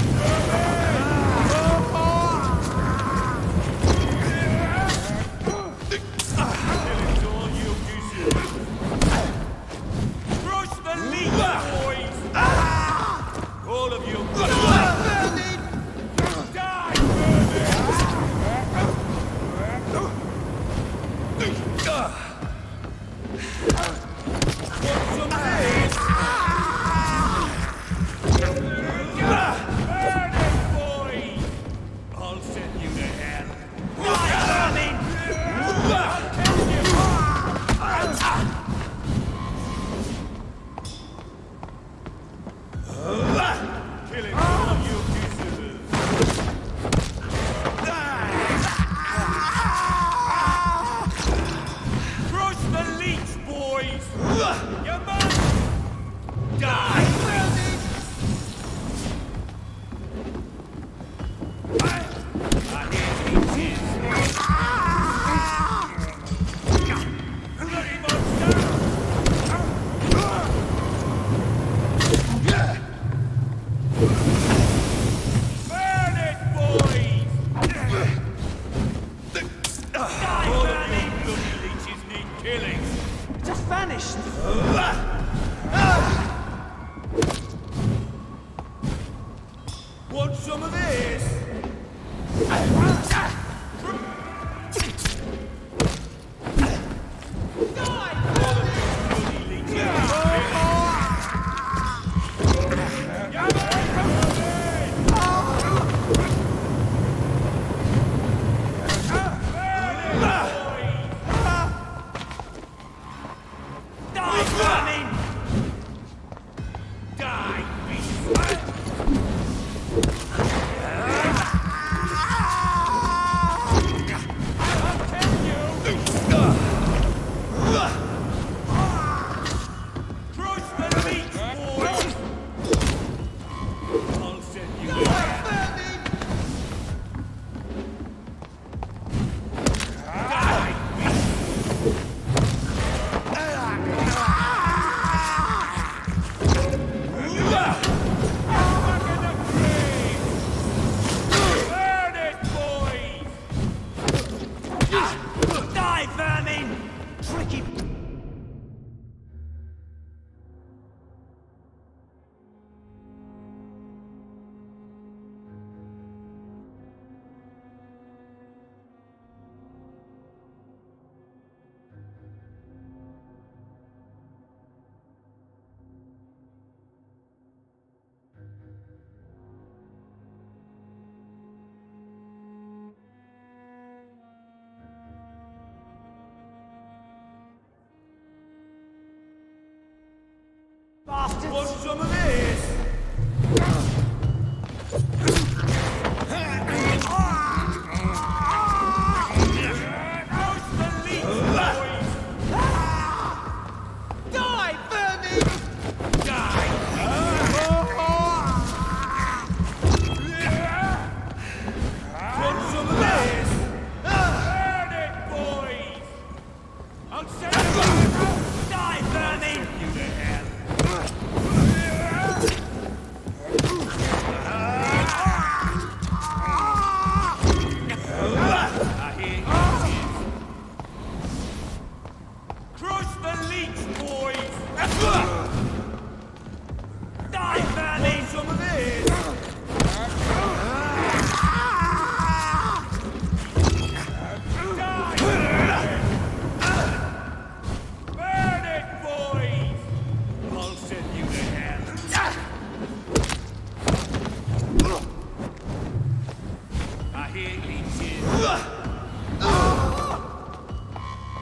Speaker 10: Want some of this? bastards! Want some of this?
Speaker 8: Die, vermin!
Speaker 10: Want some of this? Burn it, boys! I'll send you die, vermin! You to hell! I hear you. Crush the leech, boys! Die, vermin! Want some of this? Burn it, boys! I'll send you to hell. I hear leeches.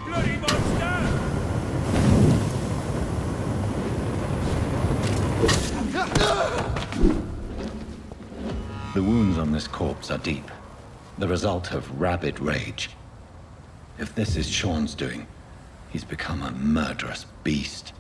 Speaker 10: Bloody monster!
Speaker 1: The wounds on this corpse are deep, the result of rabid rage. If this is Sean's doing, he's become a murderous beast.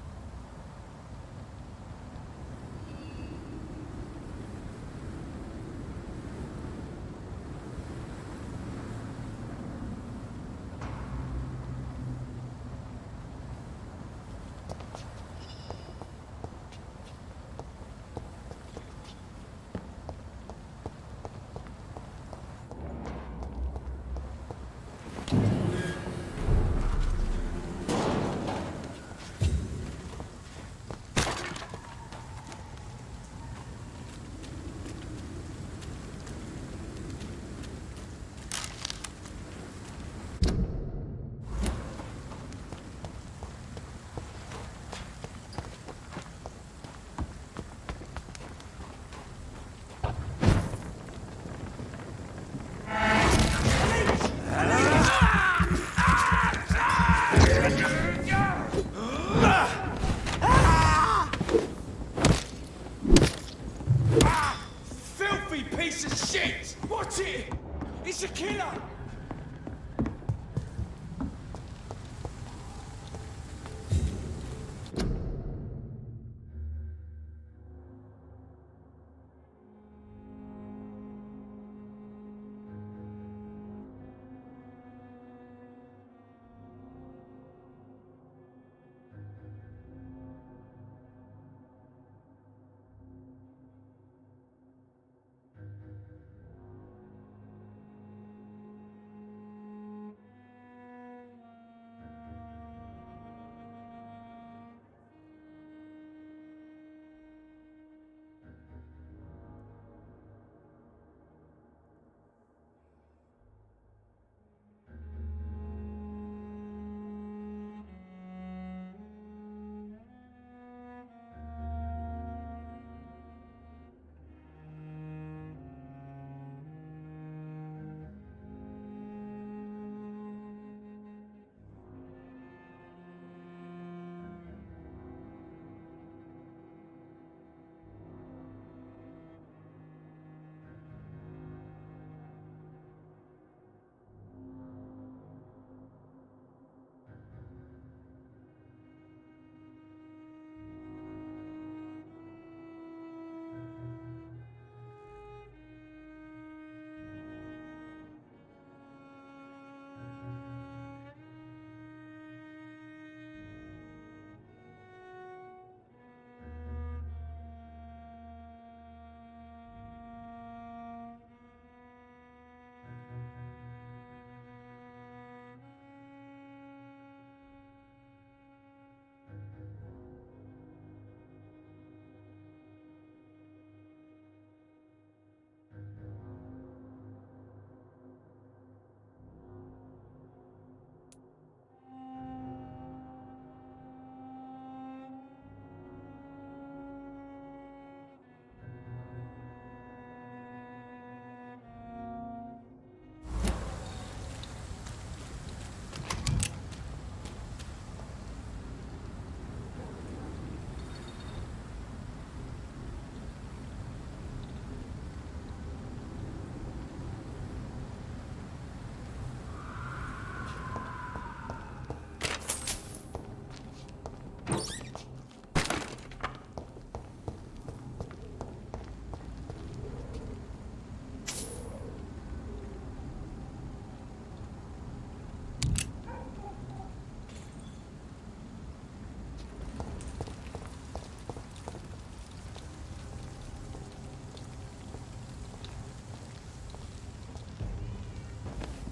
Speaker 10: Filthy piece of shit! Watch it! It's a killer!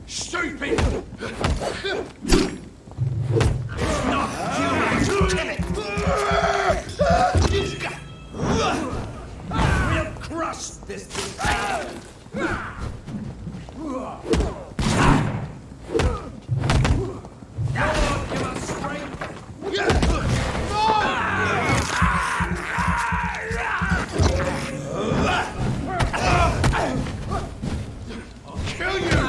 Speaker 10: Stupid! It's not human! Kill it! We'll crush this thing! Lord, give us strength! I'll kill you!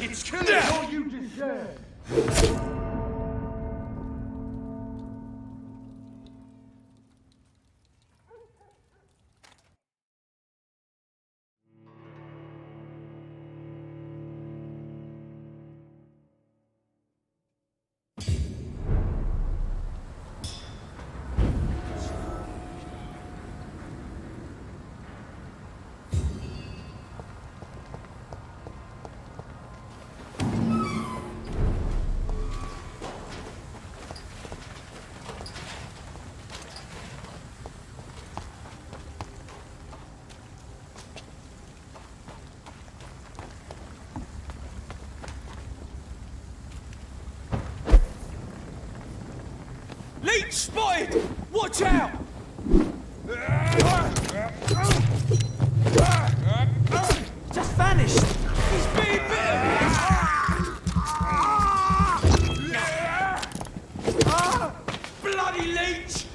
Speaker 10: It's killing all you deserve! Leech spotted! Watch out! Just vanished! He's being bitten! Bloody leech!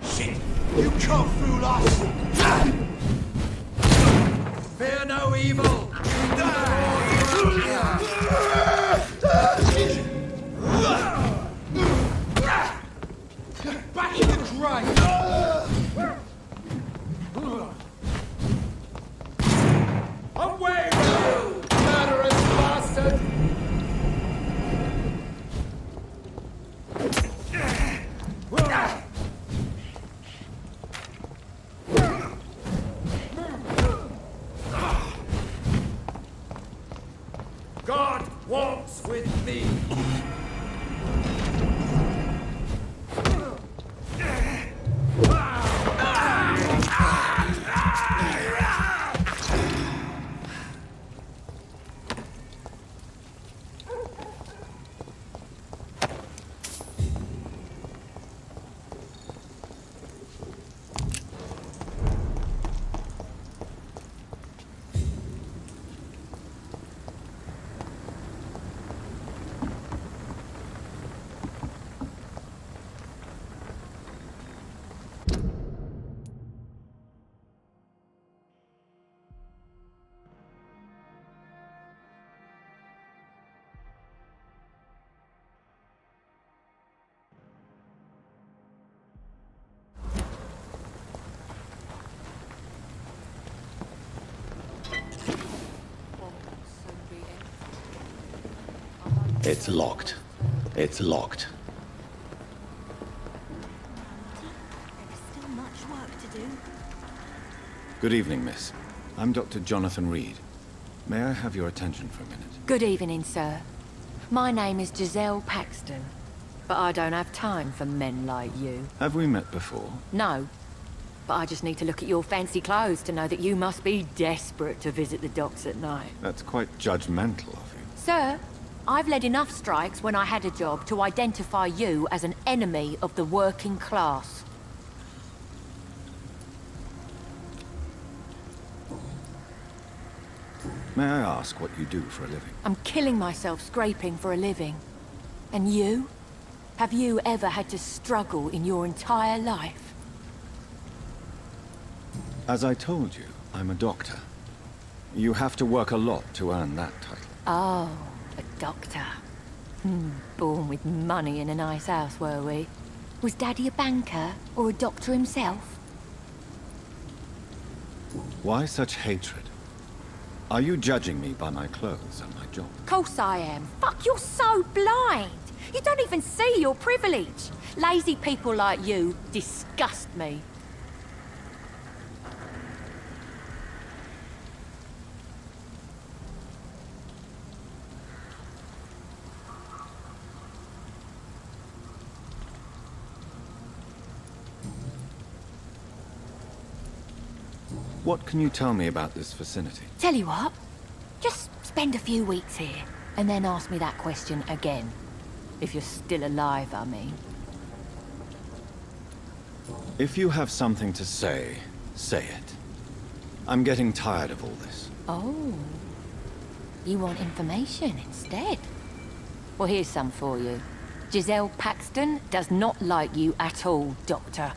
Speaker 10: Shit! You can't fool us! Fear no evil! Back in the grave! Away! Murderous bastard! God walks with me.
Speaker 1: It's locked. It's locked.
Speaker 8: There's still much work to do.
Speaker 14: Good evening, miss. I'm Dr. Jonathan Reed. May I have your attention for a minute?
Speaker 4: Good evening, sir. My name is Giselle Paxton, but I don't have time for men like you.
Speaker 14: Have we met before?
Speaker 4: No, but I just need to look at your fancy clothes to know that you must be desperate to visit the docks at night.
Speaker 14: That's quite judgmental of you.
Speaker 4: Sir, I've led enough strikes when I had a job to identify you as an enemy of the working class.
Speaker 14: May I ask what you do for a living?
Speaker 4: I'm killing myself scraping for a living. And you? Have you ever had to struggle in your entire life?
Speaker 14: As I told you, I'm a doctor. You have to work a lot to earn that title.
Speaker 4: Oh, a doctor. Born with money in a nice house, were we? Was Daddy a banker or a doctor himself?
Speaker 14: Why such hatred? Are you judging me by my clothes and my job?
Speaker 4: Of course I am. Fuck, you're so blind. You don't even see your privilege. Lazy people like you disgust me.
Speaker 14: What can you tell me about this vicinity?
Speaker 4: Tell you what, just spend a few weeks here, and then ask me that question again. If you're still alive, I mean.
Speaker 14: If you have something to say, say it. I'm getting tired of all this.
Speaker 4: Oh. You want information instead? Well, here's some for you. Giselle Paxton does not like you at all, Doctor.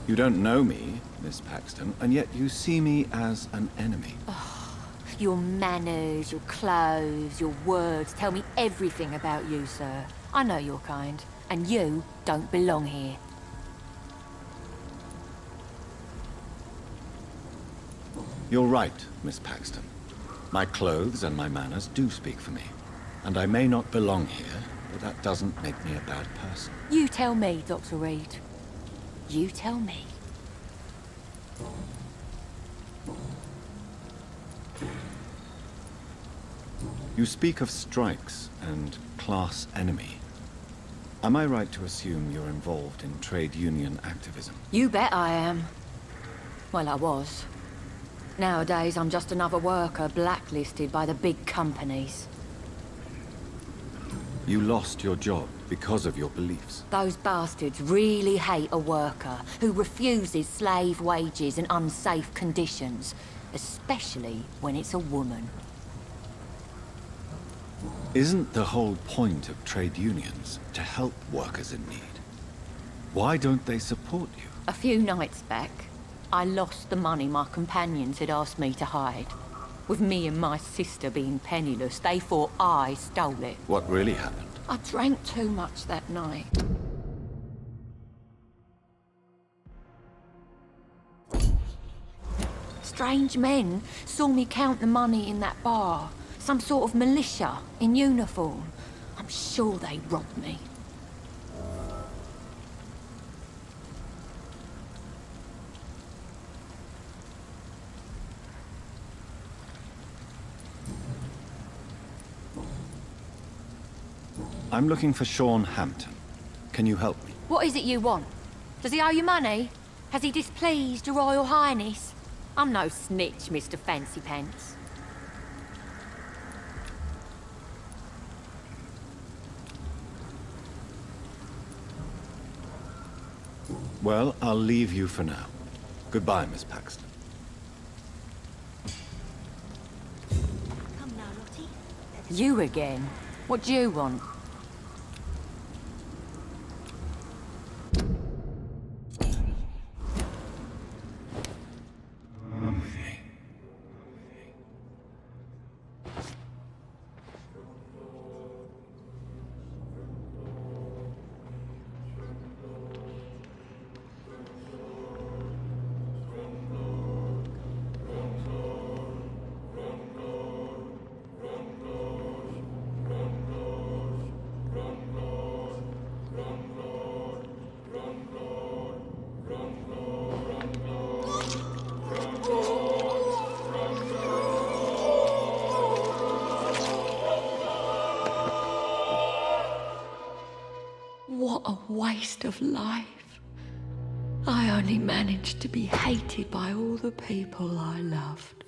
Speaker 14: You don't know me, Miss Paxton, and yet you see me as an enemy.
Speaker 4: Your manners, your clothes, your words tell me everything about you, sir. I know your kind, and you don't belong here.
Speaker 14: You're right, Miss Paxton. My clothes and my manners do speak for me. And I may not belong here, but that doesn't make me a bad person.
Speaker 4: You tell me, Dr. Reed. You tell me.
Speaker 14: You speak of strikes and class enemy. Am I right to assume you're involved in trade union activism?
Speaker 4: You bet I am. Well, I was. Nowadays, I'm just another worker blacklisted by the big companies.
Speaker 14: You lost your job because of your beliefs.
Speaker 4: Those bastards really hate a worker who refuses slave wages and unsafe conditions, especially when it's a woman.
Speaker 14: Isn't the whole point of trade unions to help workers in need? Why don't they support you?
Speaker 4: A few nights back, I lost the money my companions had asked me to hide. With me and my sister being penniless, they thought I stole it.
Speaker 14: What really happened?
Speaker 4: I drank too much that night. Strange men saw me count the money in that bar. Some sort of militia in uniform. I'm sure they robbed me.
Speaker 14: I'm looking for Sean Hampton. Can you help me?
Speaker 4: What is it you want? Does he owe you money? Has he displeased your Royal Highness? I'm no snitch, Mr. Fancy Pants.
Speaker 14: Well, I'll leave you for now. Goodbye, Miss Paxton.
Speaker 3: Come now, Lottie.
Speaker 4: You again? What do you want? What a waste of life. I only managed to be hated by all the people I loved.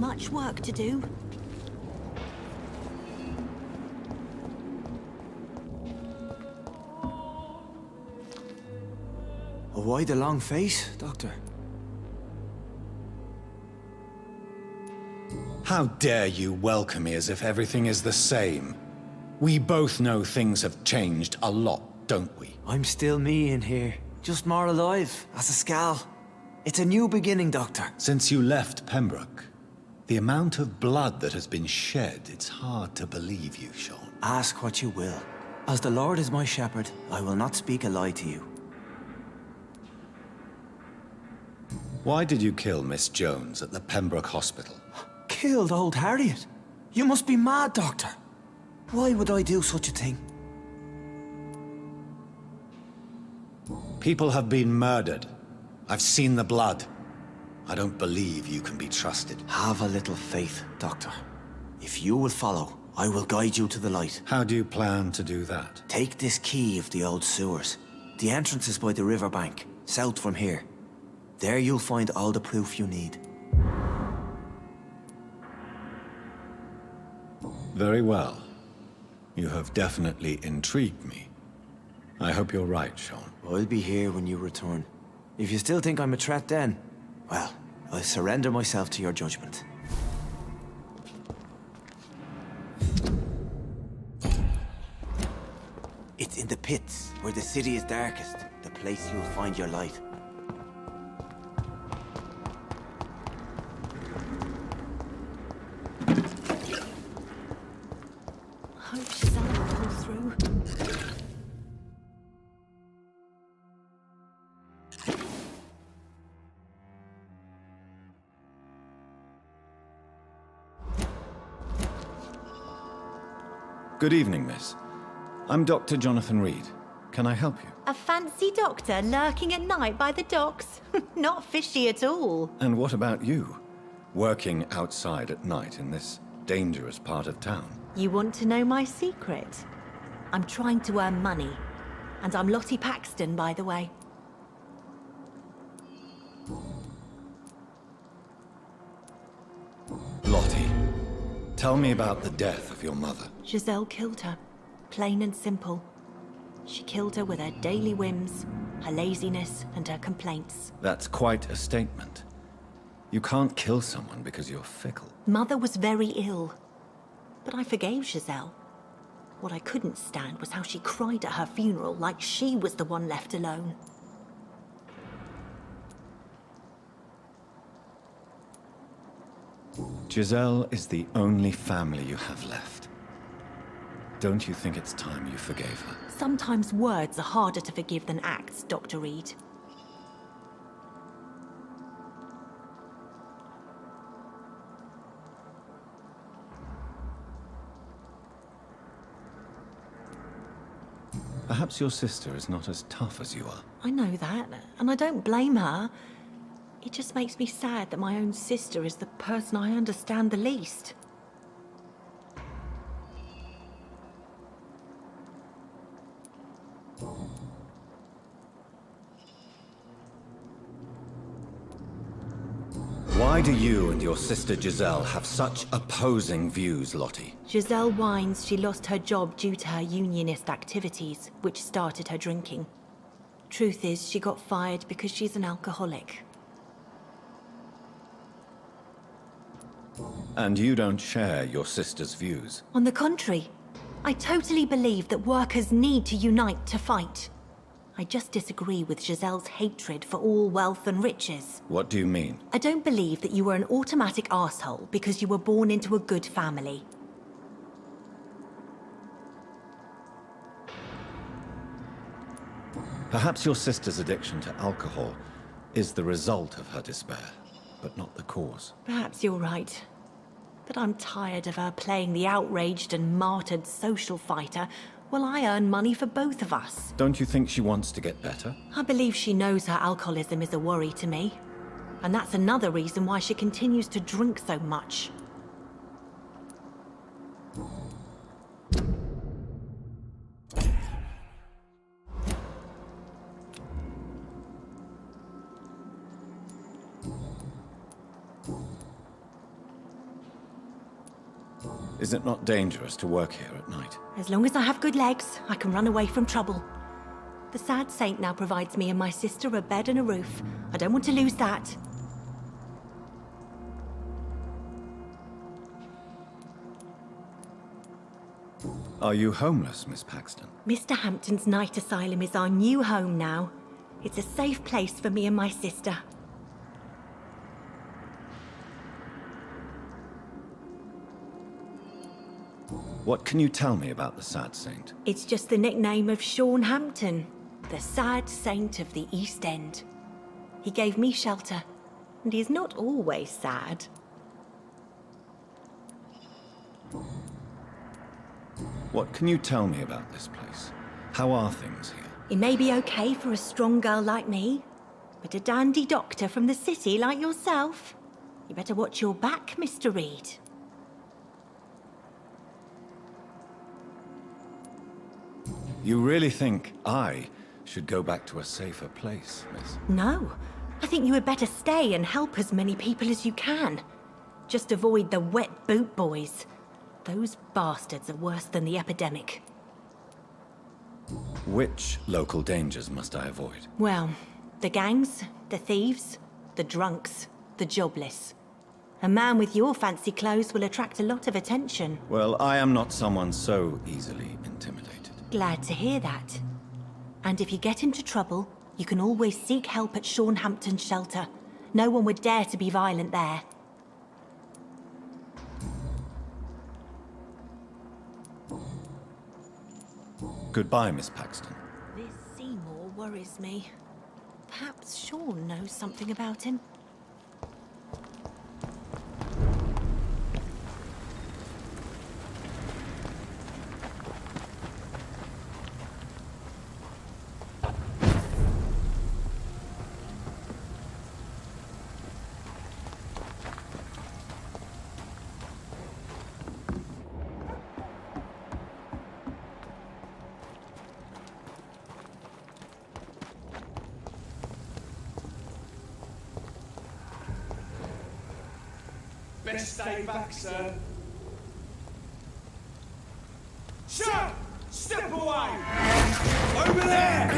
Speaker 15: much work to do.
Speaker 16: Why the long face, Doctor?
Speaker 14: How dare you welcome me as if everything is the same? We both know things have changed a lot, don't we?
Speaker 16: I'm still me in here. Just more alive, as a Skal. It's a new beginning, Doctor.
Speaker 14: Since you left Pembroke, the amount of blood that has been shed, it's hard to believe you, Sean.
Speaker 16: Ask what you will. As the Lord is my shepherd, I will not speak a lie to you.
Speaker 14: Why did you kill Miss Jones at the Pembroke Hospital?
Speaker 16: Killed old Harriet? You must be mad, Doctor. Why would I do such a thing?
Speaker 14: People have been murdered. I've seen the blood. I don't believe you can be trusted.
Speaker 16: Have a little faith, Doctor. If you will follow, I will guide you to the light.
Speaker 14: How do you plan to do that?
Speaker 16: Take this key of the old sewers. The entrance is by the riverbank, south from here. There you'll find all the proof you need.
Speaker 14: Very well. You have definitely intrigued me. I hope you're right, Sean.
Speaker 16: I'll be here when you return. If you still think I'm a threat then, well, I'll surrender myself to your judgment. It's in the pits, where the city is darkest, the place you'll find your light.
Speaker 15: I hope Giselle will pull through.
Speaker 14: Good evening, miss. I'm Dr. Jonathan Reed. Can I help you?
Speaker 15: A fancy doctor lurking at night by the docks? Not fishy at all.
Speaker 14: And what about you? Working outside at night in this dangerous part of town?
Speaker 15: You want to know my secret? I'm trying to earn money. And I'm Lottie Paxton, by the way.
Speaker 14: Lottie, tell me about the death of your mother.
Speaker 15: Giselle killed her. Plain and simple. She killed her with her daily whims, her laziness, and her complaints.
Speaker 14: That's quite a statement. You can't kill someone because you're fickle.
Speaker 15: Mother was very ill. But I forgave Giselle. What I couldn't stand was how she cried at her funeral like she was the one left alone.
Speaker 14: Giselle is the only family you have left. Don't you think it's time you forgave her?
Speaker 15: Sometimes words are harder to forgive than acts, Dr. Reed.
Speaker 14: Perhaps your sister is not as tough as you are.
Speaker 15: I know that, and I don't blame her. It just makes me sad that my own sister is the person I understand the least.
Speaker 14: Why do you and your sister Giselle have such opposing views, Lottie?
Speaker 15: Giselle whines she lost her job due to her unionist activities, which started her drinking. Truth is, she got fired because she's an alcoholic.
Speaker 14: And you don't share your sister's views?
Speaker 15: On the contrary, I totally believe that workers need to unite to fight. I just disagree with Giselle's hatred for all wealth and riches.
Speaker 14: What do you mean?
Speaker 15: I don't believe that you were an automatic arsehole because you were born into a good family.
Speaker 14: Perhaps your sister's addiction to alcohol is the result of her despair, but not the cause.
Speaker 15: Perhaps you're right. But I'm tired of her playing the outraged and martyred social fighter while I earn money for both of us.
Speaker 14: Don't you think she wants to get better?
Speaker 15: I believe she knows her alcoholism is a worry to me. And that's another reason why she continues to drink so much.
Speaker 14: Is it not dangerous to work here at night?
Speaker 15: As long as I have good legs, I can run away from trouble. The sad saint now provides me and my sister a bed and a roof. I don't want to lose that.
Speaker 14: Are you homeless, Miss Paxton?
Speaker 15: Mr. Hampton's night asylum is our new home now. It's a safe place for me and my sister.
Speaker 14: What can you tell me about the Sad Saint?
Speaker 15: It's just the nickname of Sean Hampton, the sad saint of the East End. He gave me shelter, and he's not always sad.
Speaker 14: What can you tell me about this place? How are things here?
Speaker 15: It may be okay for a strong girl like me, but a dandy doctor from the city like yourself, you better watch your back, Mr. Reed.
Speaker 14: You really think I should go back to a safer place, miss?
Speaker 15: No, I think you had better stay and help as many people as you can. Just avoid the wet boot boys. Those bastards are worse than the epidemic.
Speaker 14: Which local dangers must I avoid?
Speaker 15: Well, the gangs, the thieves, the drunks, the jobless. A man with your fancy clothes will attract a lot of attention.
Speaker 14: Well, I am not someone so easily intimidated.
Speaker 15: Glad to hear that. And if you get into trouble, you can always seek help at Sean Hampton's shelter. No one would dare to be violent there.
Speaker 14: Goodbye, Miss Paxton.
Speaker 15: This Seymour worries me. Perhaps Sean knows something about him.
Speaker 10: Best stay back, sir. Shout! Step away! Over there!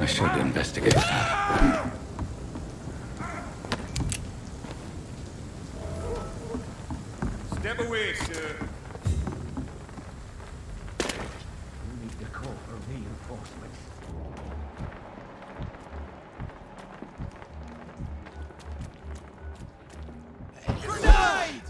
Speaker 14: I should investigate that.
Speaker 10: Step away, sir.
Speaker 7: We need to call for reinforcements.
Speaker 10: Grenade!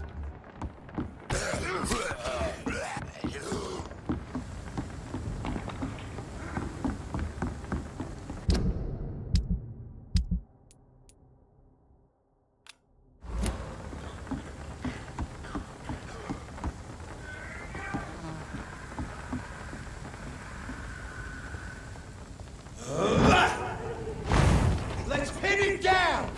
Speaker 10: Let's pin it down!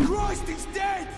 Speaker 10: Christ, he's dead!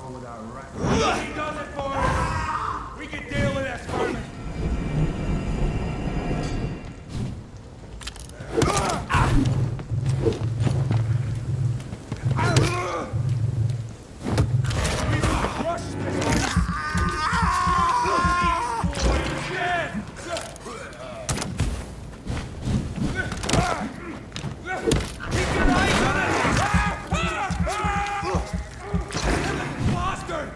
Speaker 10: go with our rat. He does it for us! We can deal with this vermin! We will crush this place! Keep your eyes on it! Bastard!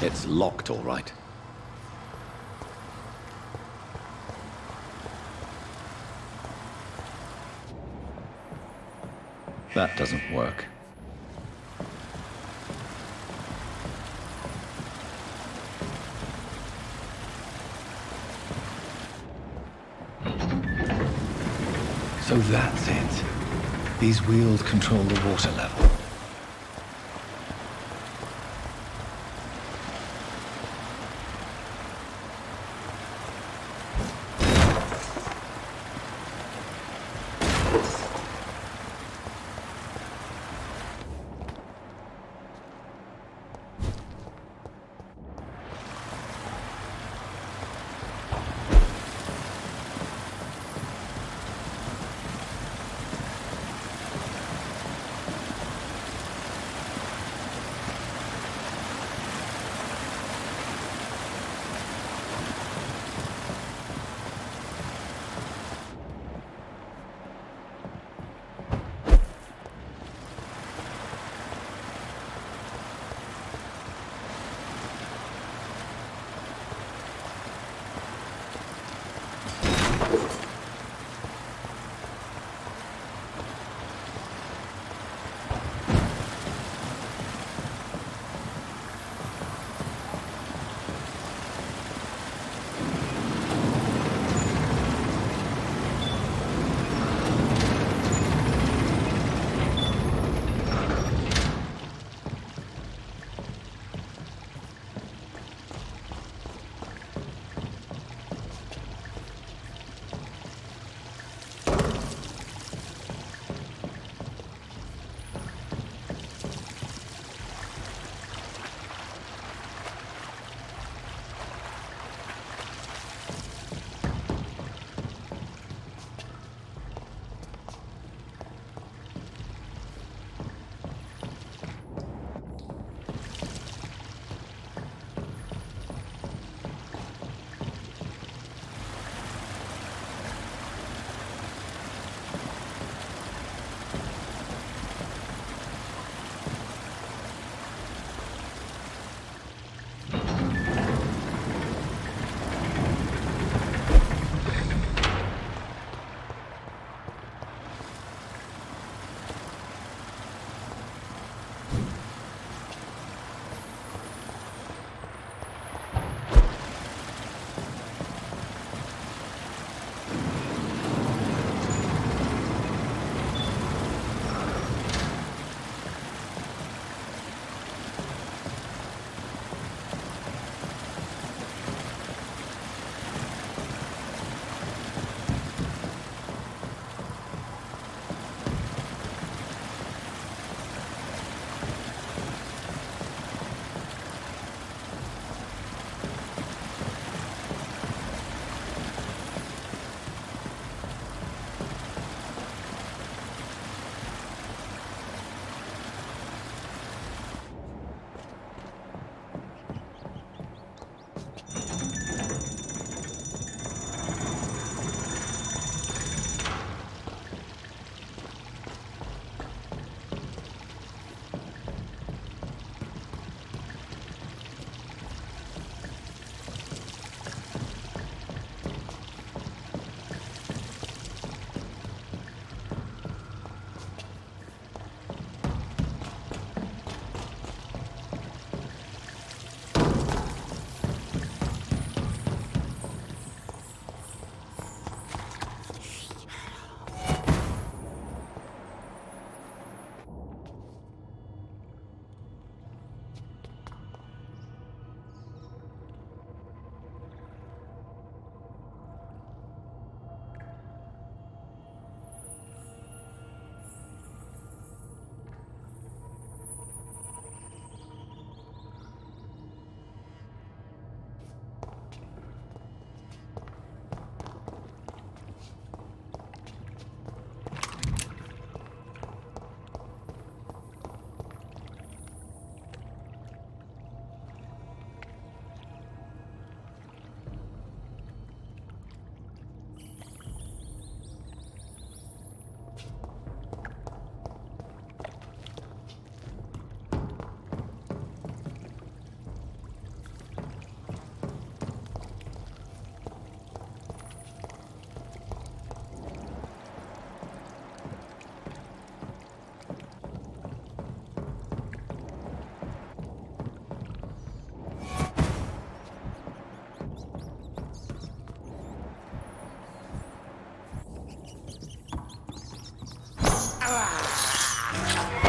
Speaker 1: It's locked, all right. That doesn't work. So that's it. These wheels control the water level.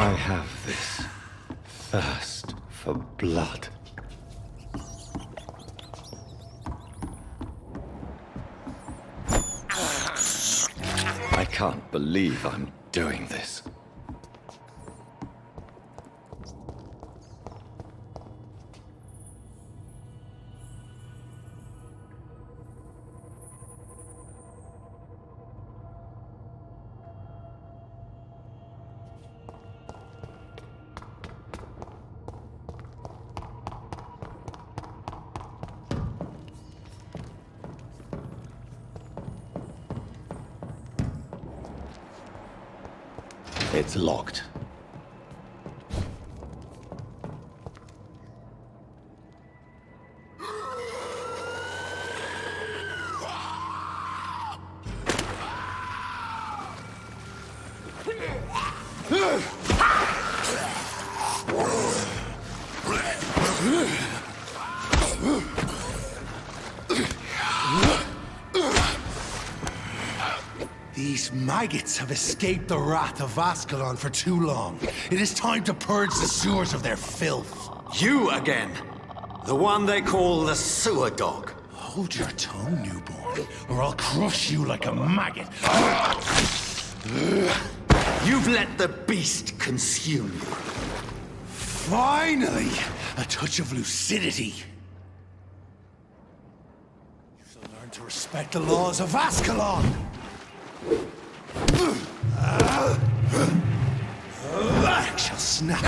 Speaker 14: I have this thirst for blood. I can't believe I'm doing this. It's locked.
Speaker 6: These maggots have escaped the wrath of Ascalon for too long. It is time to purge the sewers of their filth.
Speaker 1: You again! The one they call the sewer dog.
Speaker 6: Hold your tongue, newborn, or I'll crush you like a maggot.
Speaker 1: You've let the beast consume you.
Speaker 6: Finally! A touch of lucidity. You shall learn to respect the laws of Ascalon! I shall snap.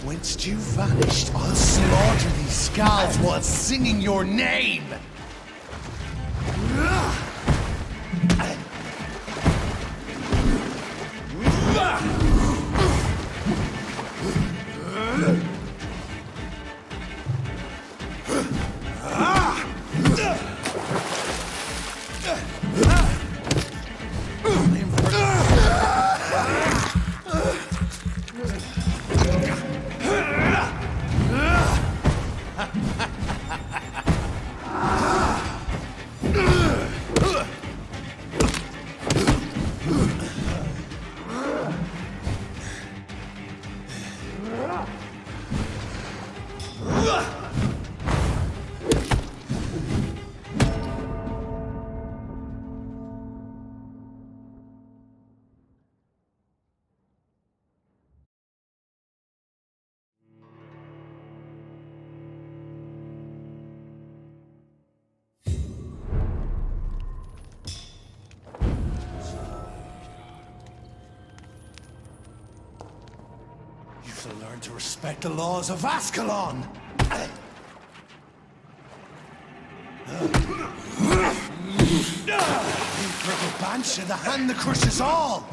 Speaker 6: Whence you vanished, I'll slaughter these skulls while singing your name! You shall learn to respect the laws of Ascalon! Purple Banshee, the hand that crushes all!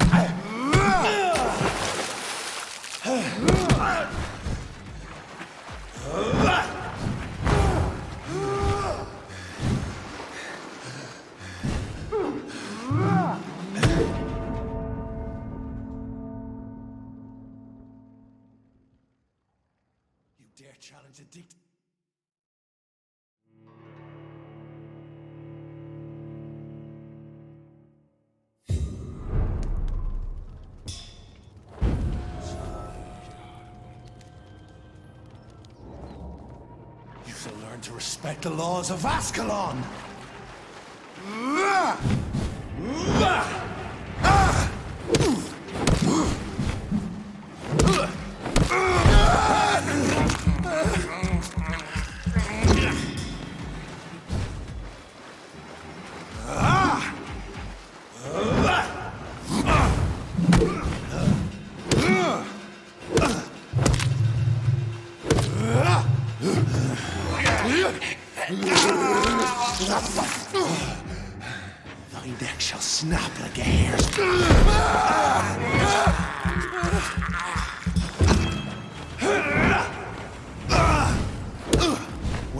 Speaker 6: You dare challenge a dictator? You shall learn to respect the laws of Ascalon! Thy neck shall snap like a hare's.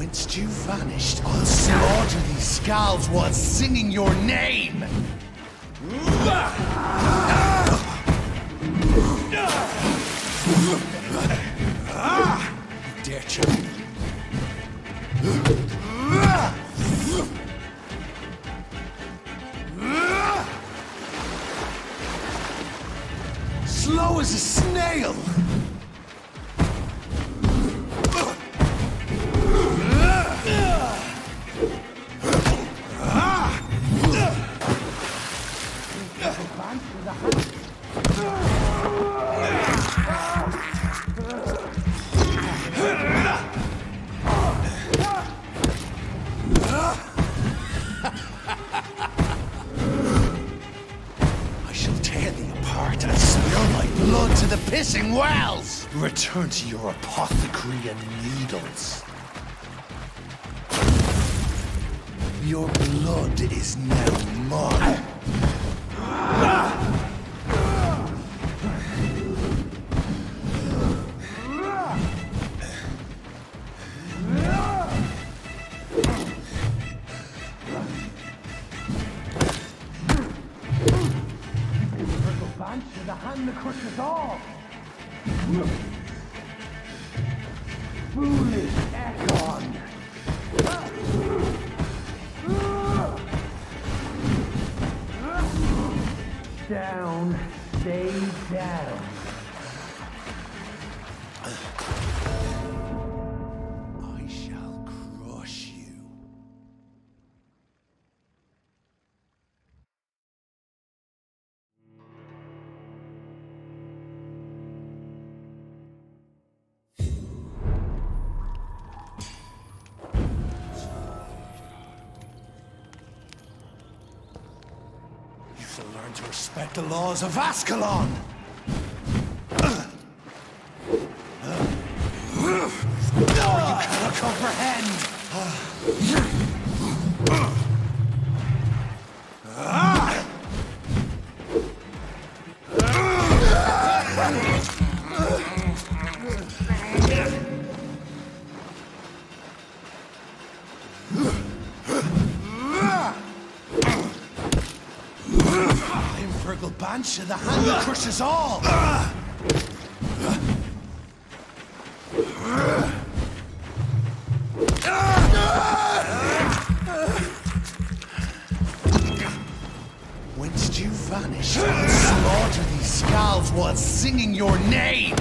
Speaker 6: Whence you vanished, I'll slaughter these scalds while singing your name! You dare challenge me? Slow as a snail! I shall tear thee apart and spill my blood to the pissing wells! Return to your apothecary and needles. Your blood is now mine. The hand that crushes all. Foolish Ekon. Down, stay down. I shall crush you. You shall learn to respect the laws of Ascalon! You cannot comprehend! I am Virgil Banshee, the hand that crushes all! Whence did you vanish? I'll slaughter these scalds while singing your name!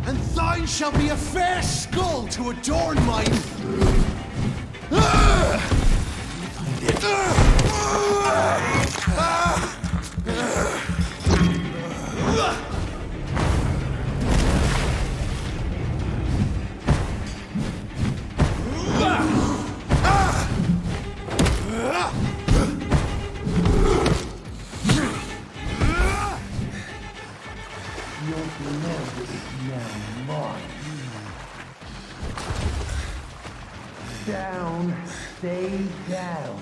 Speaker 6: And thine shall be a fair skull to adorn my... Your blood is now mine. Down, stay down.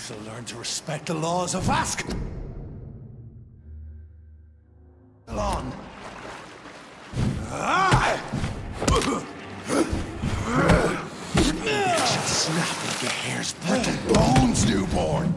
Speaker 6: shall learn to respect the laws of Ascalon. They shall snap like a hare's brittle bones, newborn.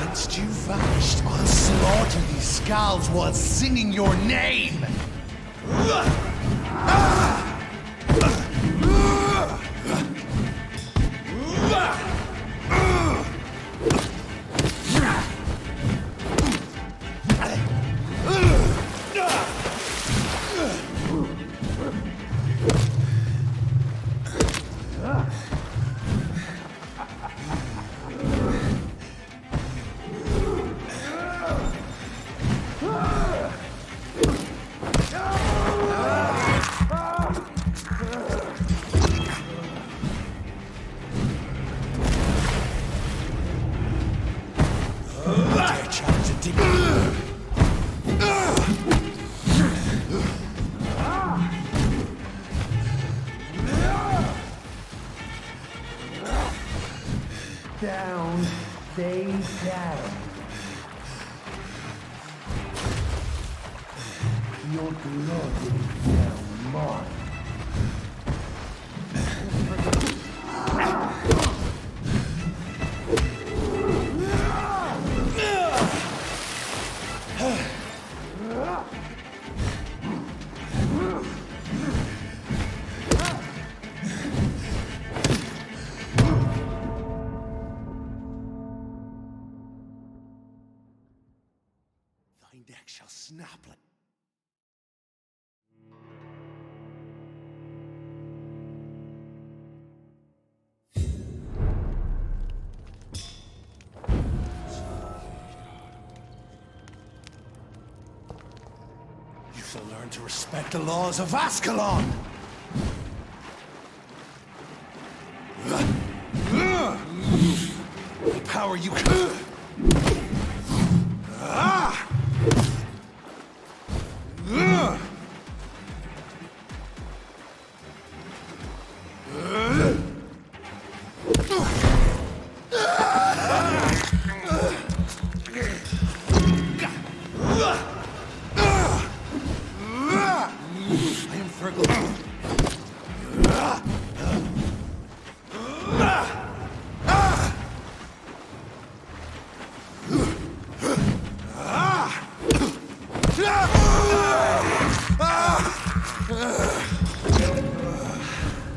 Speaker 6: Once you vanished, I'll slaughter these scalds while singing your name.
Speaker 10: Down, stay down. Your blood is now mine.
Speaker 6: Thy neck shall snap like... You shall learn to respect the laws of Ascalon! The power you... I am Fergal.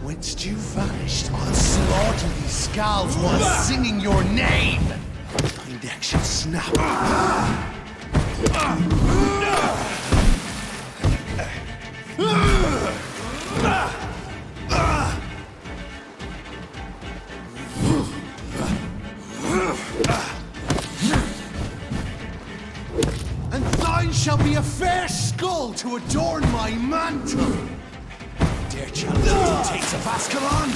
Speaker 6: Whence you vanished, I'll slaughter these scalds while singing your name. Thy neck shall snap. And thine shall be a fair skull to adorn my mantle. Dare challenge the dictates of Ascalon?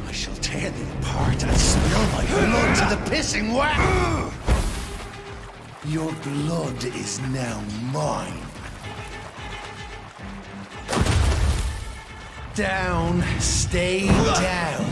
Speaker 6: I shall tear thee apart and spill my blood to the pissing wet. Your blood is now mine. Down, stay down.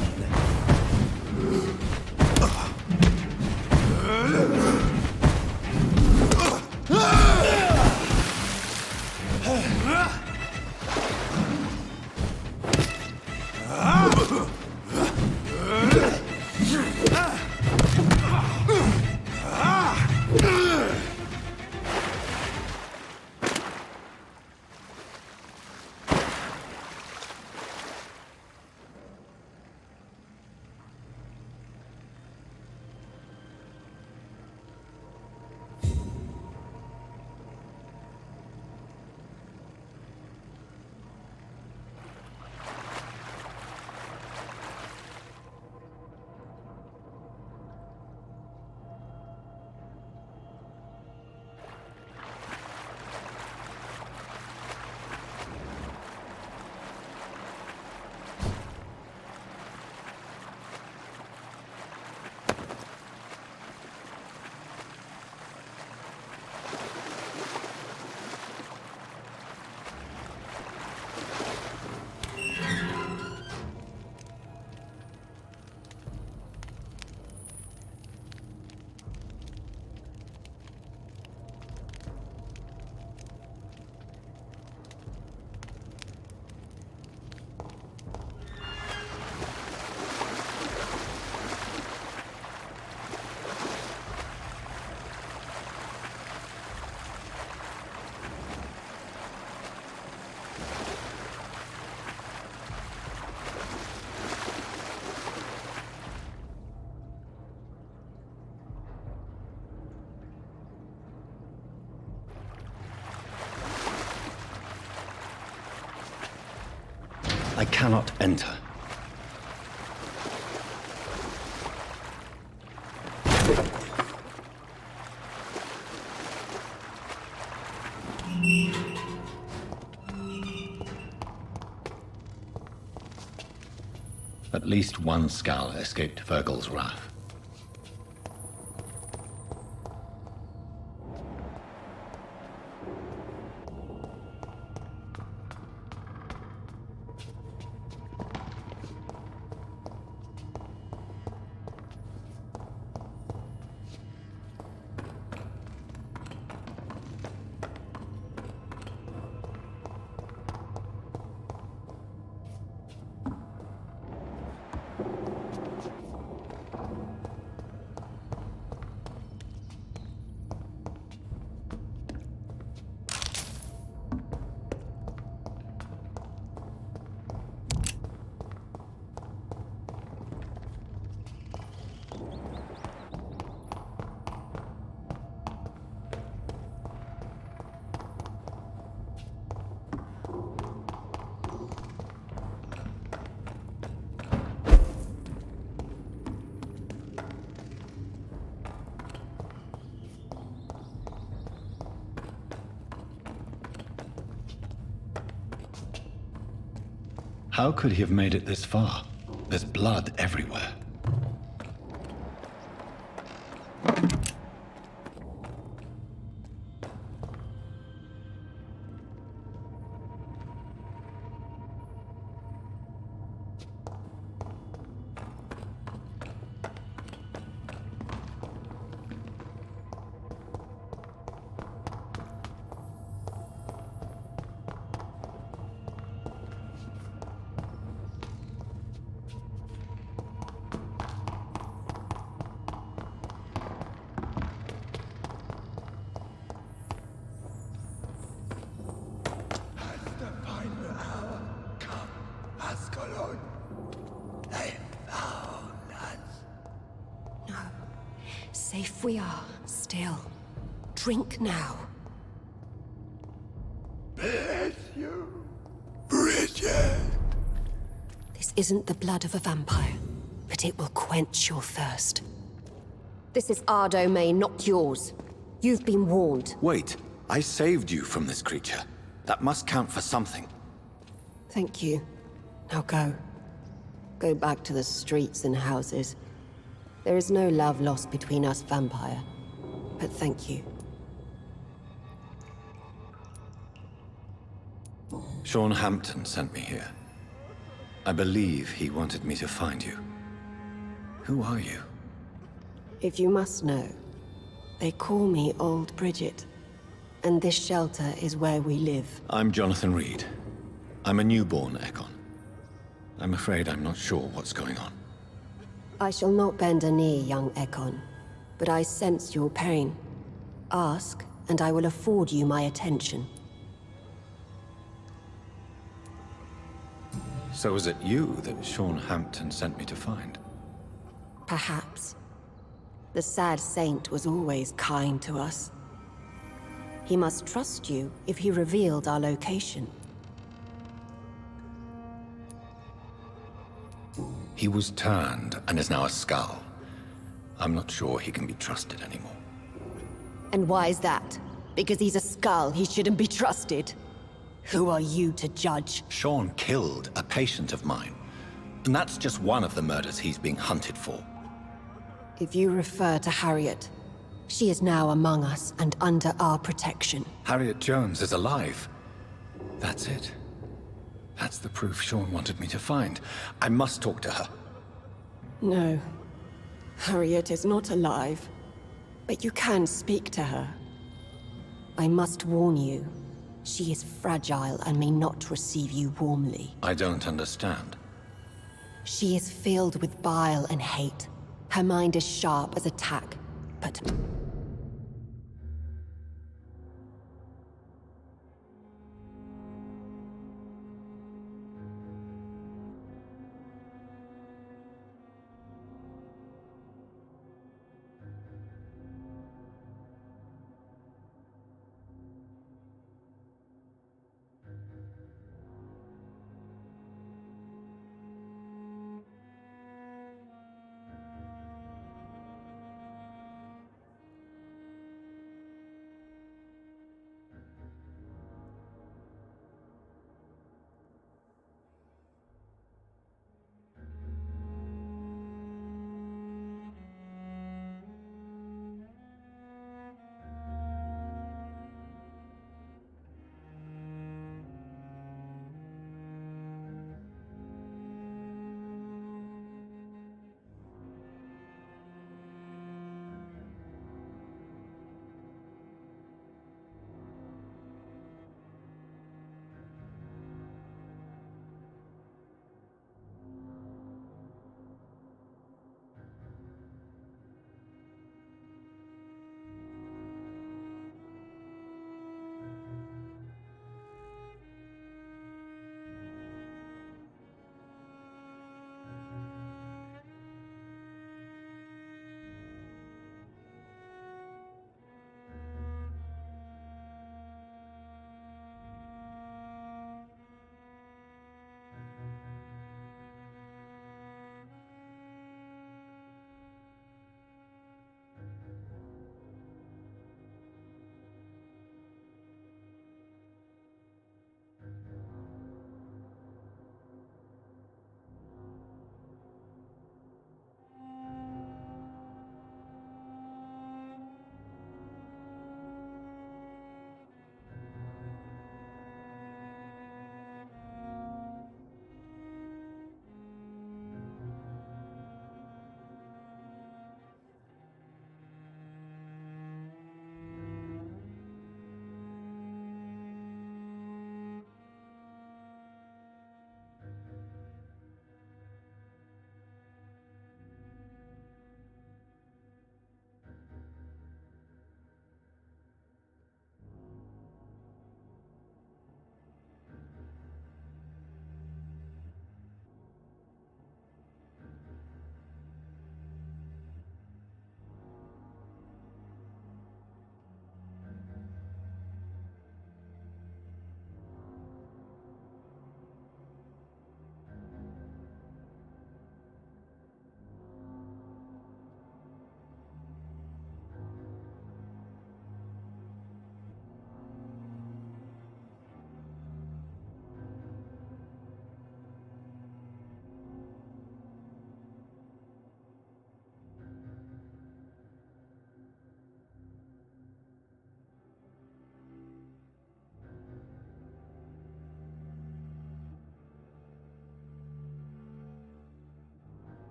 Speaker 14: I cannot enter. At least one Skal escaped Virgil's wrath. How could he have made it this far? There's blood everywhere.
Speaker 17: Safe we are, still. Drink now.
Speaker 6: Bless you, Bridget.
Speaker 17: This isn't the blood of a vampire, but it will quench your thirst. This is our domain, not yours. You've been warned.
Speaker 1: Wait, I saved you from this creature. That must count for something.
Speaker 17: Thank you. Now go. Go back to the streets and houses. There is no love lost between us, Vampire. But thank you.
Speaker 14: Sean Hampton sent me here. I believe he wanted me to find you. Who are you?
Speaker 17: If you must know, they call me Old Bridget. And this shelter is where we live.
Speaker 14: I'm Jonathan Reed. I'm a newborn Ekon. I'm afraid I'm not sure what's going on.
Speaker 17: I shall not bend a knee, young Ekon, but I sense your pain. Ask, and I will afford you my attention.
Speaker 14: So was it you that Sean Hampton sent me to find?
Speaker 17: Perhaps. The sad saint was always kind to us. He must trust you if he revealed our location.
Speaker 14: He was turned and is now a Skal. I'm not sure he can be trusted anymore.
Speaker 17: And why is that? Because he's a Skal, he shouldn't be trusted. Who are you to judge?
Speaker 1: Sean killed a patient of mine. And that's just one of the murders he's being hunted for.
Speaker 17: If you refer to Harriet, she is now among us and under our protection.
Speaker 14: Harriet Jones is alive. That's it. That's the proof Sean wanted me to find.
Speaker 1: I must talk to her.
Speaker 17: No. Harriet is not alive. But you can speak to her. I must warn you. She is fragile and may not receive you warmly.
Speaker 14: I don't understand.
Speaker 17: She is filled with bile and hate. Her mind is sharp as a tack, but...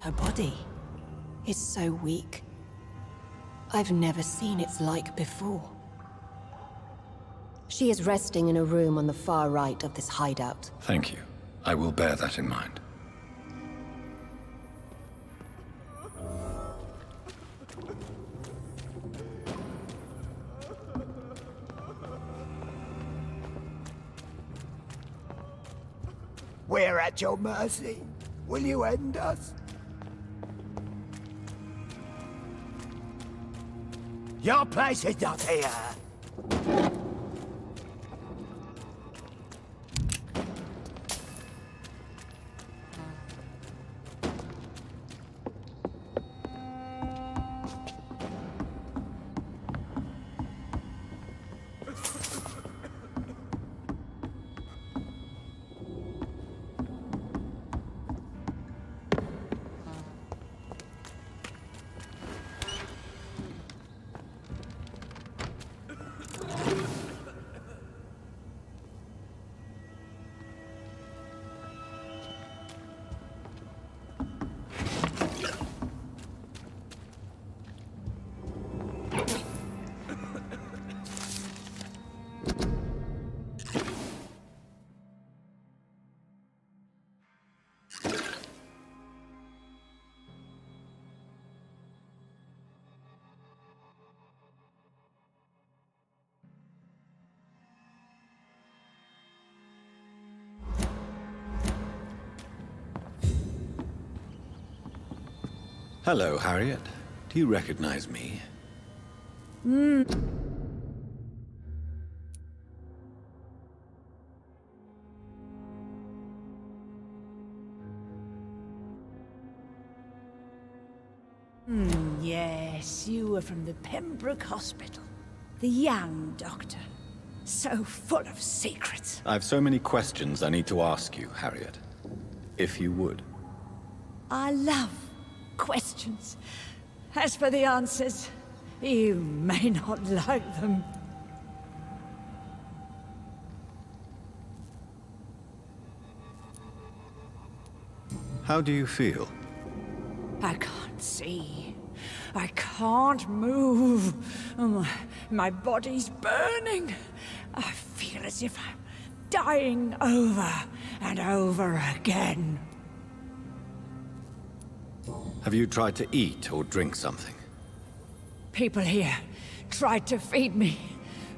Speaker 17: Her body is so weak. I've never seen its like before. She is resting in a room on the far right of this hideout.
Speaker 14: Thank you. I will bear that in mind.
Speaker 2: We're at your mercy. Will you end us? Your place is not here.
Speaker 14: Hello, Harriet. Do you recognize me?
Speaker 3: Yes, you were from the Pembroke Hospital. The young doctor. So full of secrets.
Speaker 14: I have so many questions I need to ask you, Harriet. If you would.
Speaker 3: I love questions. As for the answers, you may not like them.
Speaker 14: How do you feel?
Speaker 3: I can't see. I can't move. My body's burning. I feel as if I'm dying over and over again.
Speaker 14: Have you tried to eat or drink something?
Speaker 3: People here tried to feed me,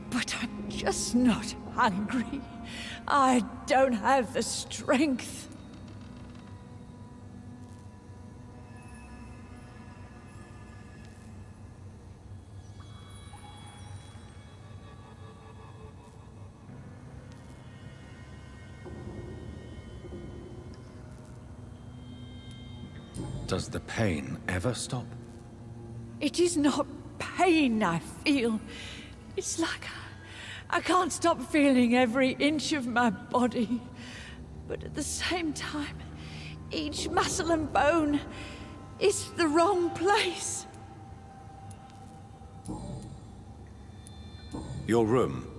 Speaker 3: but I'm just not hungry. I don't have the strength.
Speaker 14: Does the pain ever stop?
Speaker 3: It is not pain I feel. It's like I can't stop feeling every inch of my body. But at the same time, each muscle and bone is the wrong place.
Speaker 14: Your room,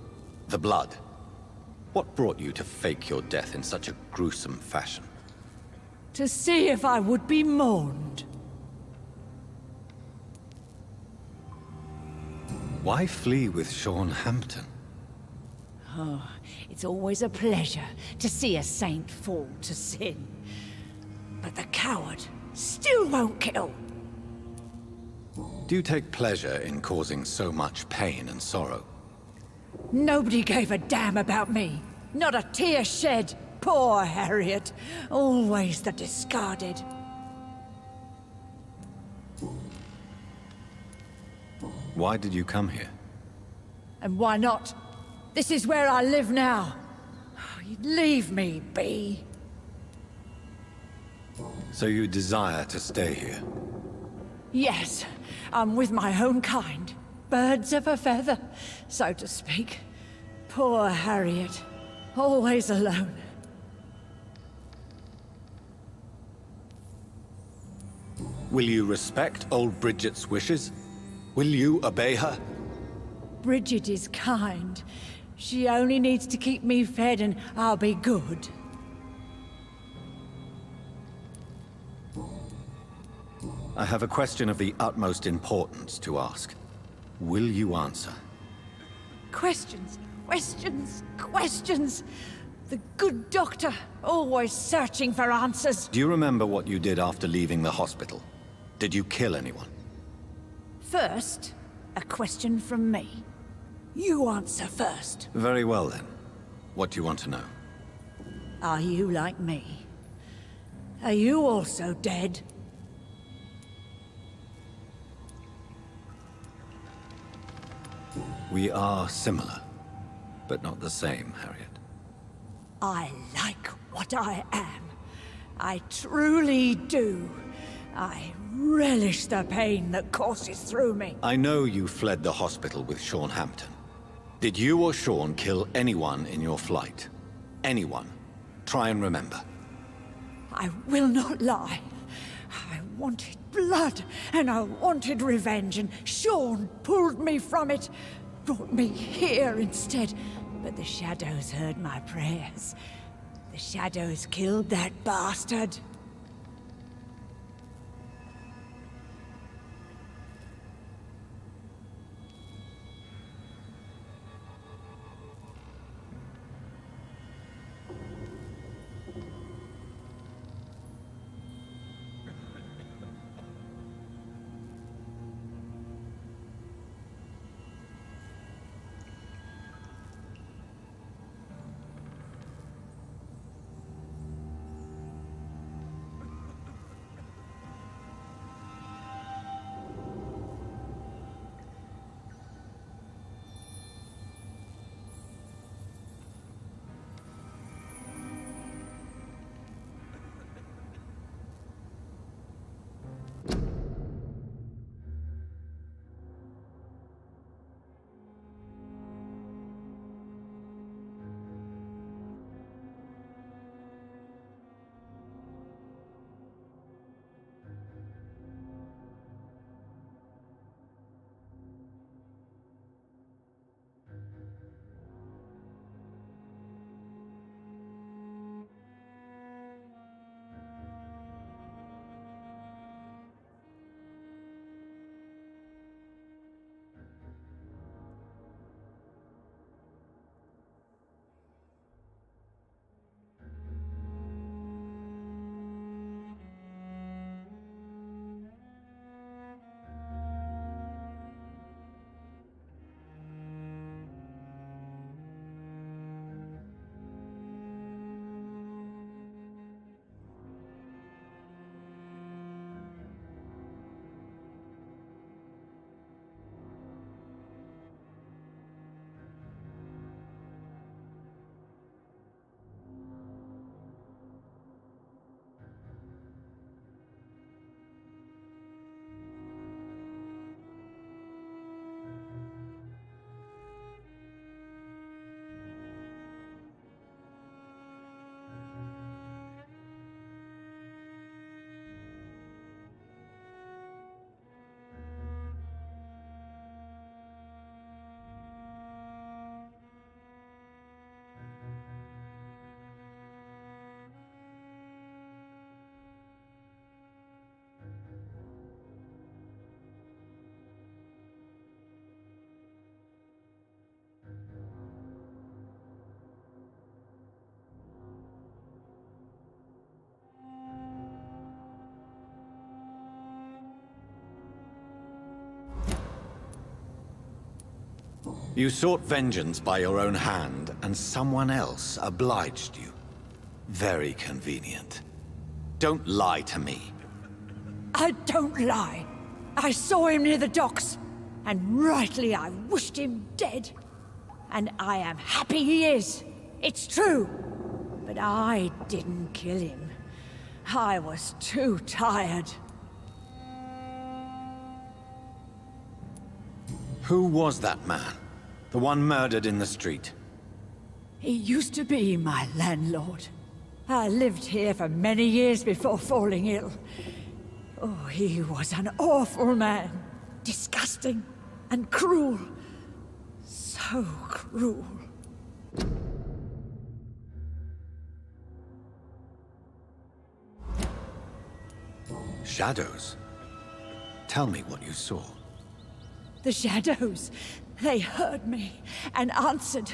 Speaker 14: the blood. What brought you to fake your death in such a gruesome fashion?
Speaker 3: To see if I would be mourned.
Speaker 14: Why flee with Sean Hampton?
Speaker 3: Oh, it's always a pleasure to see a saint fall to sin. But the coward still won't kill.
Speaker 14: Do you take pleasure in causing so much pain and sorrow?
Speaker 3: Nobody gave a damn about me. Not a tear shed. Poor Harriet. Always the discarded.
Speaker 14: Why did you come here?
Speaker 3: And why not? This is where I live now. Leave me be.
Speaker 14: So you desire to stay here?
Speaker 3: Yes, I'm with my own kind. Birds of a feather, so to speak. Poor Harriet. Always alone.
Speaker 14: Will you respect old Bridget's wishes? Will you obey her?
Speaker 3: Bridget is kind. She only needs to keep me fed and I'll be good.
Speaker 14: I have a question of the utmost importance to ask. Will you answer?
Speaker 3: Questions, questions, questions. The good doctor, always searching for answers.
Speaker 14: Do you remember what you did after leaving the hospital? Did you kill anyone?
Speaker 3: First, a question from me. You answer first.
Speaker 14: Very well then. What do you want to know?
Speaker 3: Are you like me? Are you also dead?
Speaker 14: We are similar, but not the same, Harriet.
Speaker 3: I like what I am. I truly do. I relish the pain that courses through me.
Speaker 14: I know you fled the hospital with Sean Hampton. Did you or Sean kill anyone in your flight? Anyone? Try and remember.
Speaker 3: I will not lie. I wanted blood, and I wanted revenge, and Sean pulled me from it, brought me here instead. But the shadows heard my prayers. The shadows killed that bastard.
Speaker 14: You sought vengeance by your own hand, and someone else obliged you. Very convenient. Don't lie to me.
Speaker 3: I don't lie. I saw him near the docks, and rightly I wished him dead. And I am happy he is. It's true. But I didn't kill him. I was too tired.
Speaker 14: Who was that man? The one murdered in the street?
Speaker 3: He used to be my landlord. I lived here for many years before falling ill. Oh, he was an awful man. Disgusting and cruel. So cruel.
Speaker 14: Shadows? Tell me what you saw.
Speaker 3: The shadows, they heard me and answered.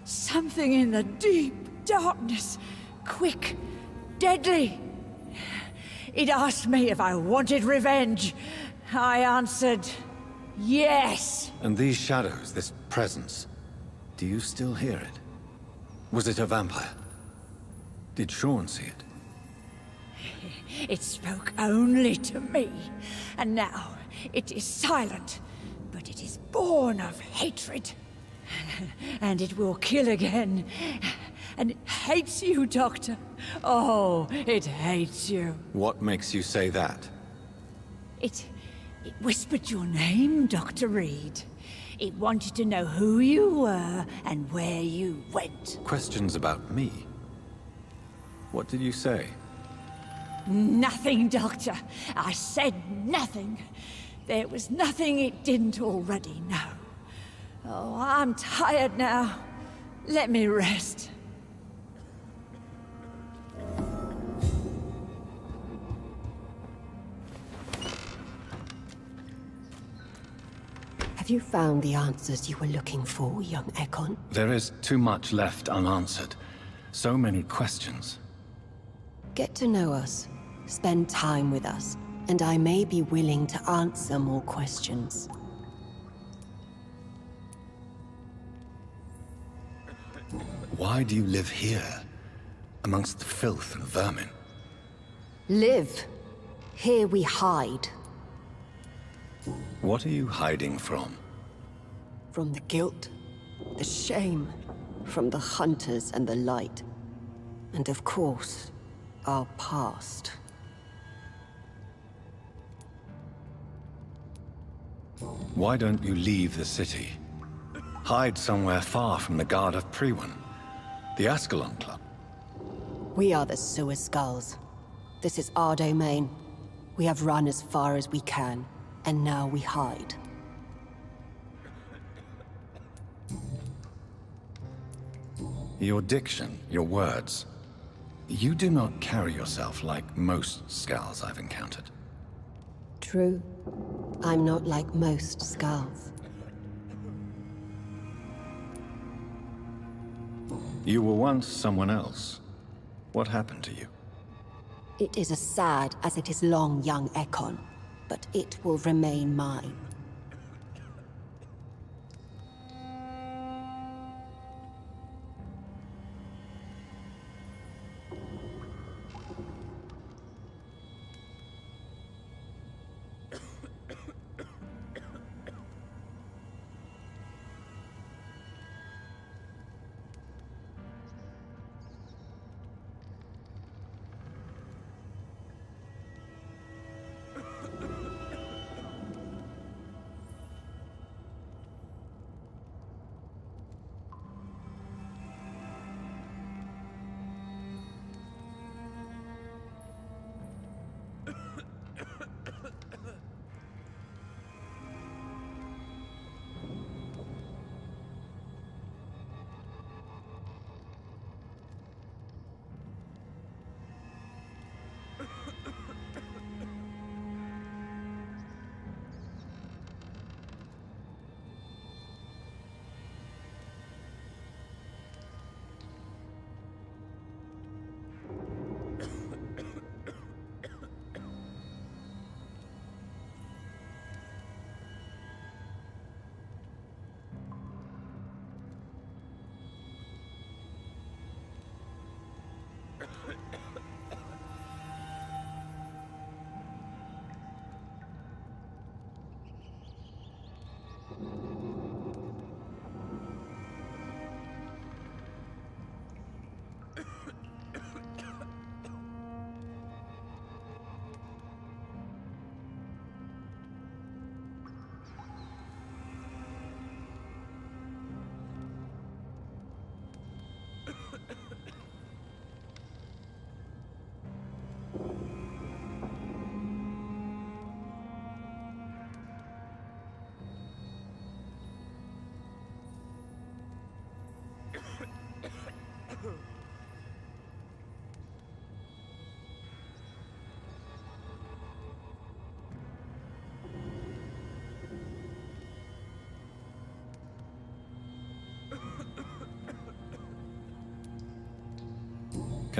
Speaker 3: Something in the deep darkness, quick, deadly. It asked me if I wanted revenge. I answered, yes.
Speaker 14: And these shadows, this presence, do you still hear it? Was it a vampire? Did Sean see it?
Speaker 3: It spoke only to me, and now it is silent, but it is born of hatred. And it will kill again. And it hates you, Doctor. Oh, it hates you.
Speaker 14: What makes you say that?
Speaker 3: It whispered your name, Dr. Reed. It wanted to know who you were and where you went.
Speaker 14: Questions about me? What did you say?
Speaker 3: Nothing, Doctor. I said nothing. There was nothing it didn't already know. Oh, I'm tired now. Let me rest.
Speaker 17: Have you found the answers you were looking for, young Ekon?
Speaker 14: There is too much left unanswered. So many questions.
Speaker 17: Get to know us. Spend time with us. And I may be willing to answer more questions.
Speaker 14: Why do you live here, amongst the filth and vermin?
Speaker 17: Live. Here we hide.
Speaker 14: What are you hiding from?
Speaker 17: From the guilt, the shame, from the hunters and the light. And of course, our past.
Speaker 14: Why don't you leave the city? Hide somewhere far from the Guard of Priwen, the Ascalon Club.
Speaker 17: We are the Sewer Skulls. This is our domain. We have run as far as we can, and now we hide.
Speaker 14: Your diction, your words. You do not carry yourself like most Skulls I've encountered.
Speaker 17: True. I'm not like most Skulls.
Speaker 14: You were once someone else. What happened to you?
Speaker 17: It is as sad as it is long, young Ekon, but it will remain mine.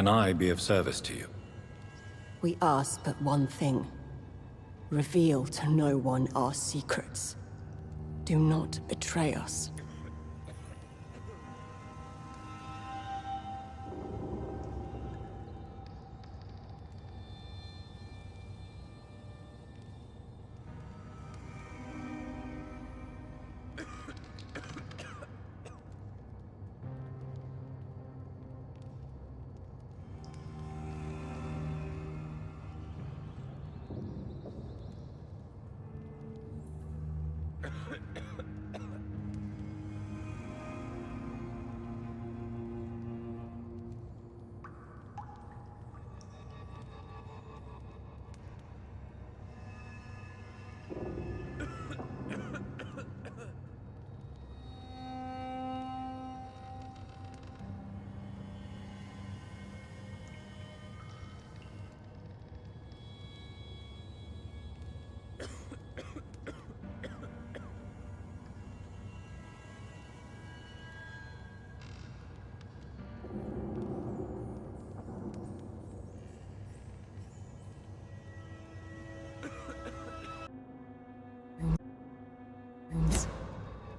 Speaker 14: Can I be of service to you?
Speaker 17: We ask but one thing. Reveal to no one our secrets. Do not betray us.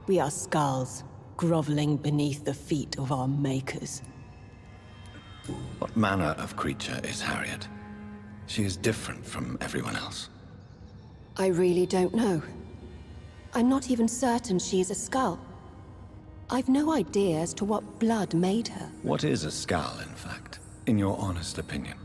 Speaker 17: We are skulls, groveling beneath the feet of our makers.
Speaker 14: What manner of creature is Harriet? She is different from everyone else.
Speaker 17: I really don't know. I'm not even certain she is a skull. I've no idea as to what blood made her.
Speaker 14: What is a skull, in fact, in your honest opinion?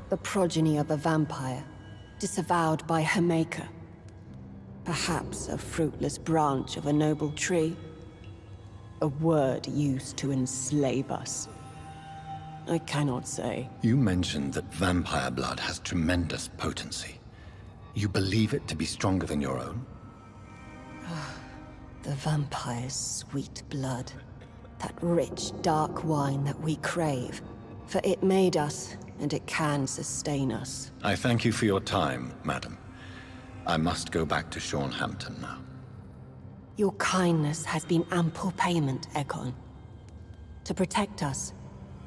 Speaker 17: The progeny of a vampire, disavowed by her maker. Perhaps a fruitless branch of a noble tree. A word used to enslave us. I cannot say.
Speaker 14: You mentioned that vampire blood has tremendous potency. You believe it to be stronger than your own?
Speaker 17: The vampire's sweet blood. That rich, dark wine that we crave. For it made us, and it can sustain us.
Speaker 14: I thank you for your time, madam. I must go back to Shornhampton now.
Speaker 17: Your kindness has been ample payment, Egon. To protect us,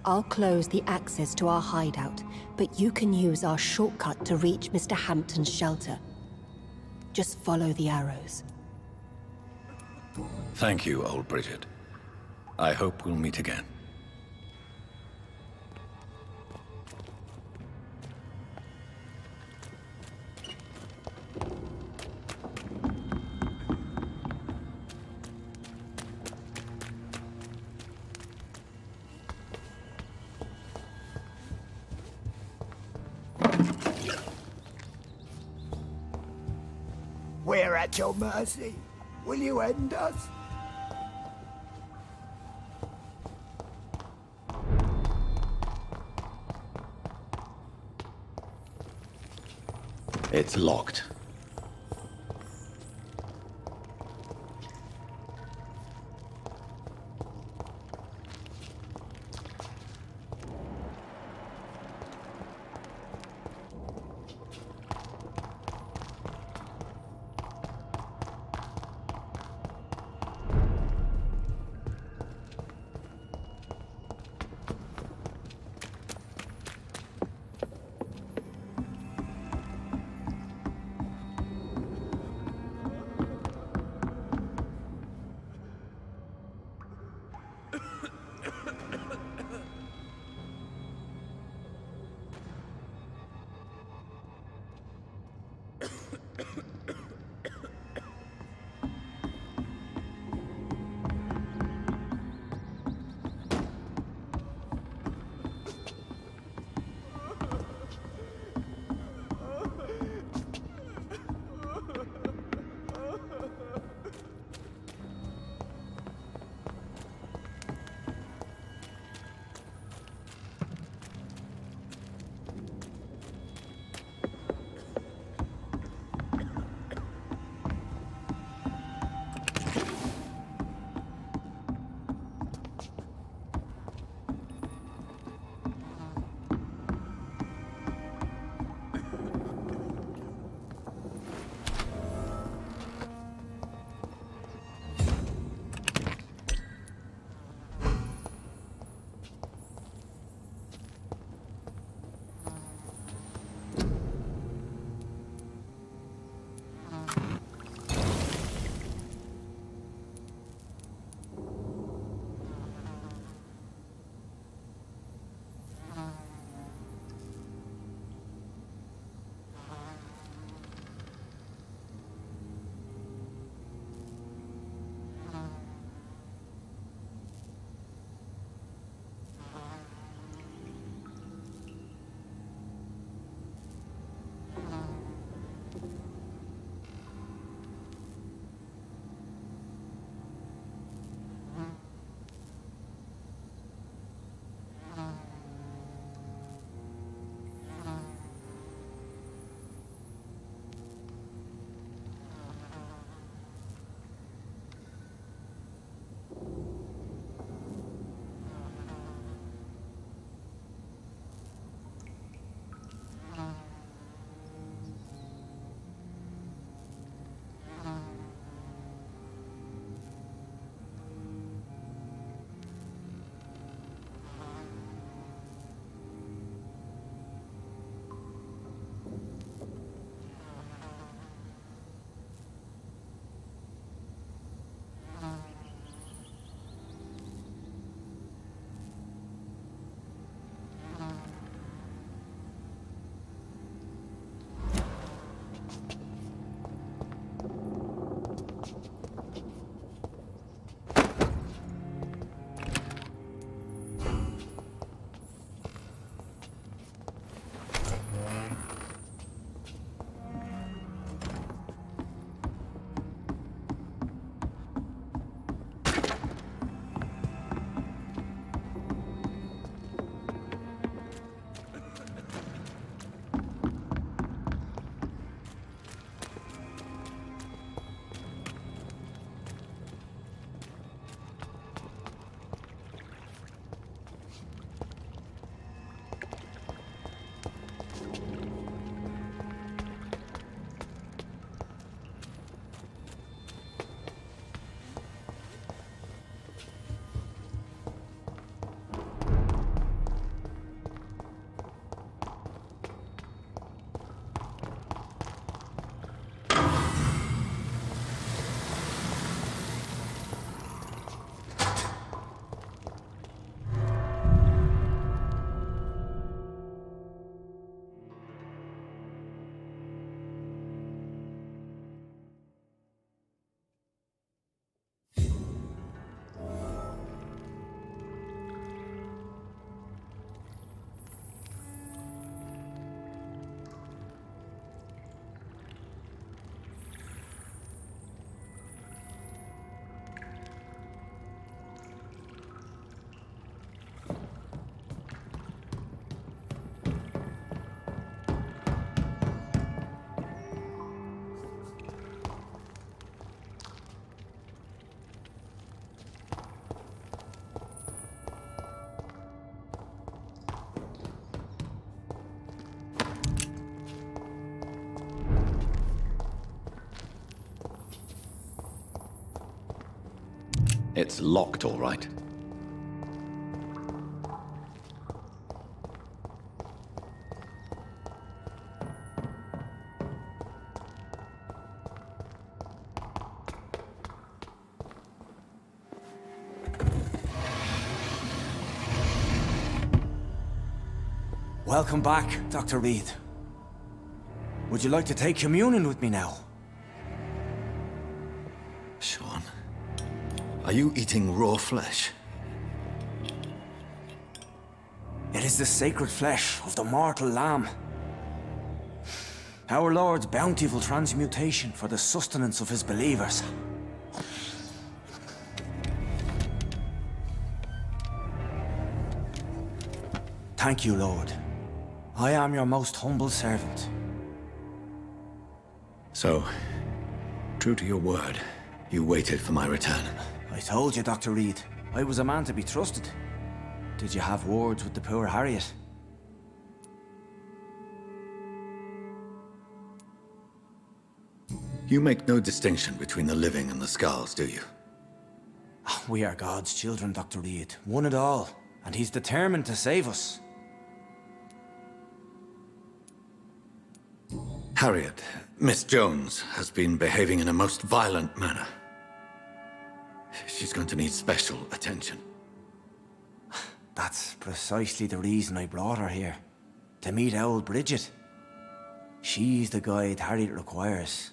Speaker 17: I'll close the access to our hideout, but you can use our shortcut to reach Mr. Hampton's shelter. Just follow the arrows.
Speaker 14: Thank you, old Bridget. I hope we'll meet again.
Speaker 2: We're at your mercy. Will you end us?
Speaker 14: It's locked.
Speaker 1: It's locked, all right.
Speaker 16: Welcome back, Dr. Reed. Would you like to take communion with me now?
Speaker 1: Sean, are you eating raw flesh?
Speaker 16: It is the sacred flesh of the mortal lamb. Our Lord's bountiful transmutation for the sustenance of his believers. Thank you, Lord. I am your most humble servant.
Speaker 1: So, true to your word, you waited for my return.
Speaker 16: I told you, Dr. Reed, I was a man to be trusted. Did you have words with the poor Harriet?
Speaker 1: You make no distinction between the living and the Skulls, do you?
Speaker 16: We are God's children, Dr. Reed, one and all, and he's determined to save us.
Speaker 1: Harriet, Miss Jones, has been behaving in a most violent manner. She's going to need special attention.
Speaker 16: That's precisely the reason I brought her here. To meet old Bridget. She's the guide Harriet requires.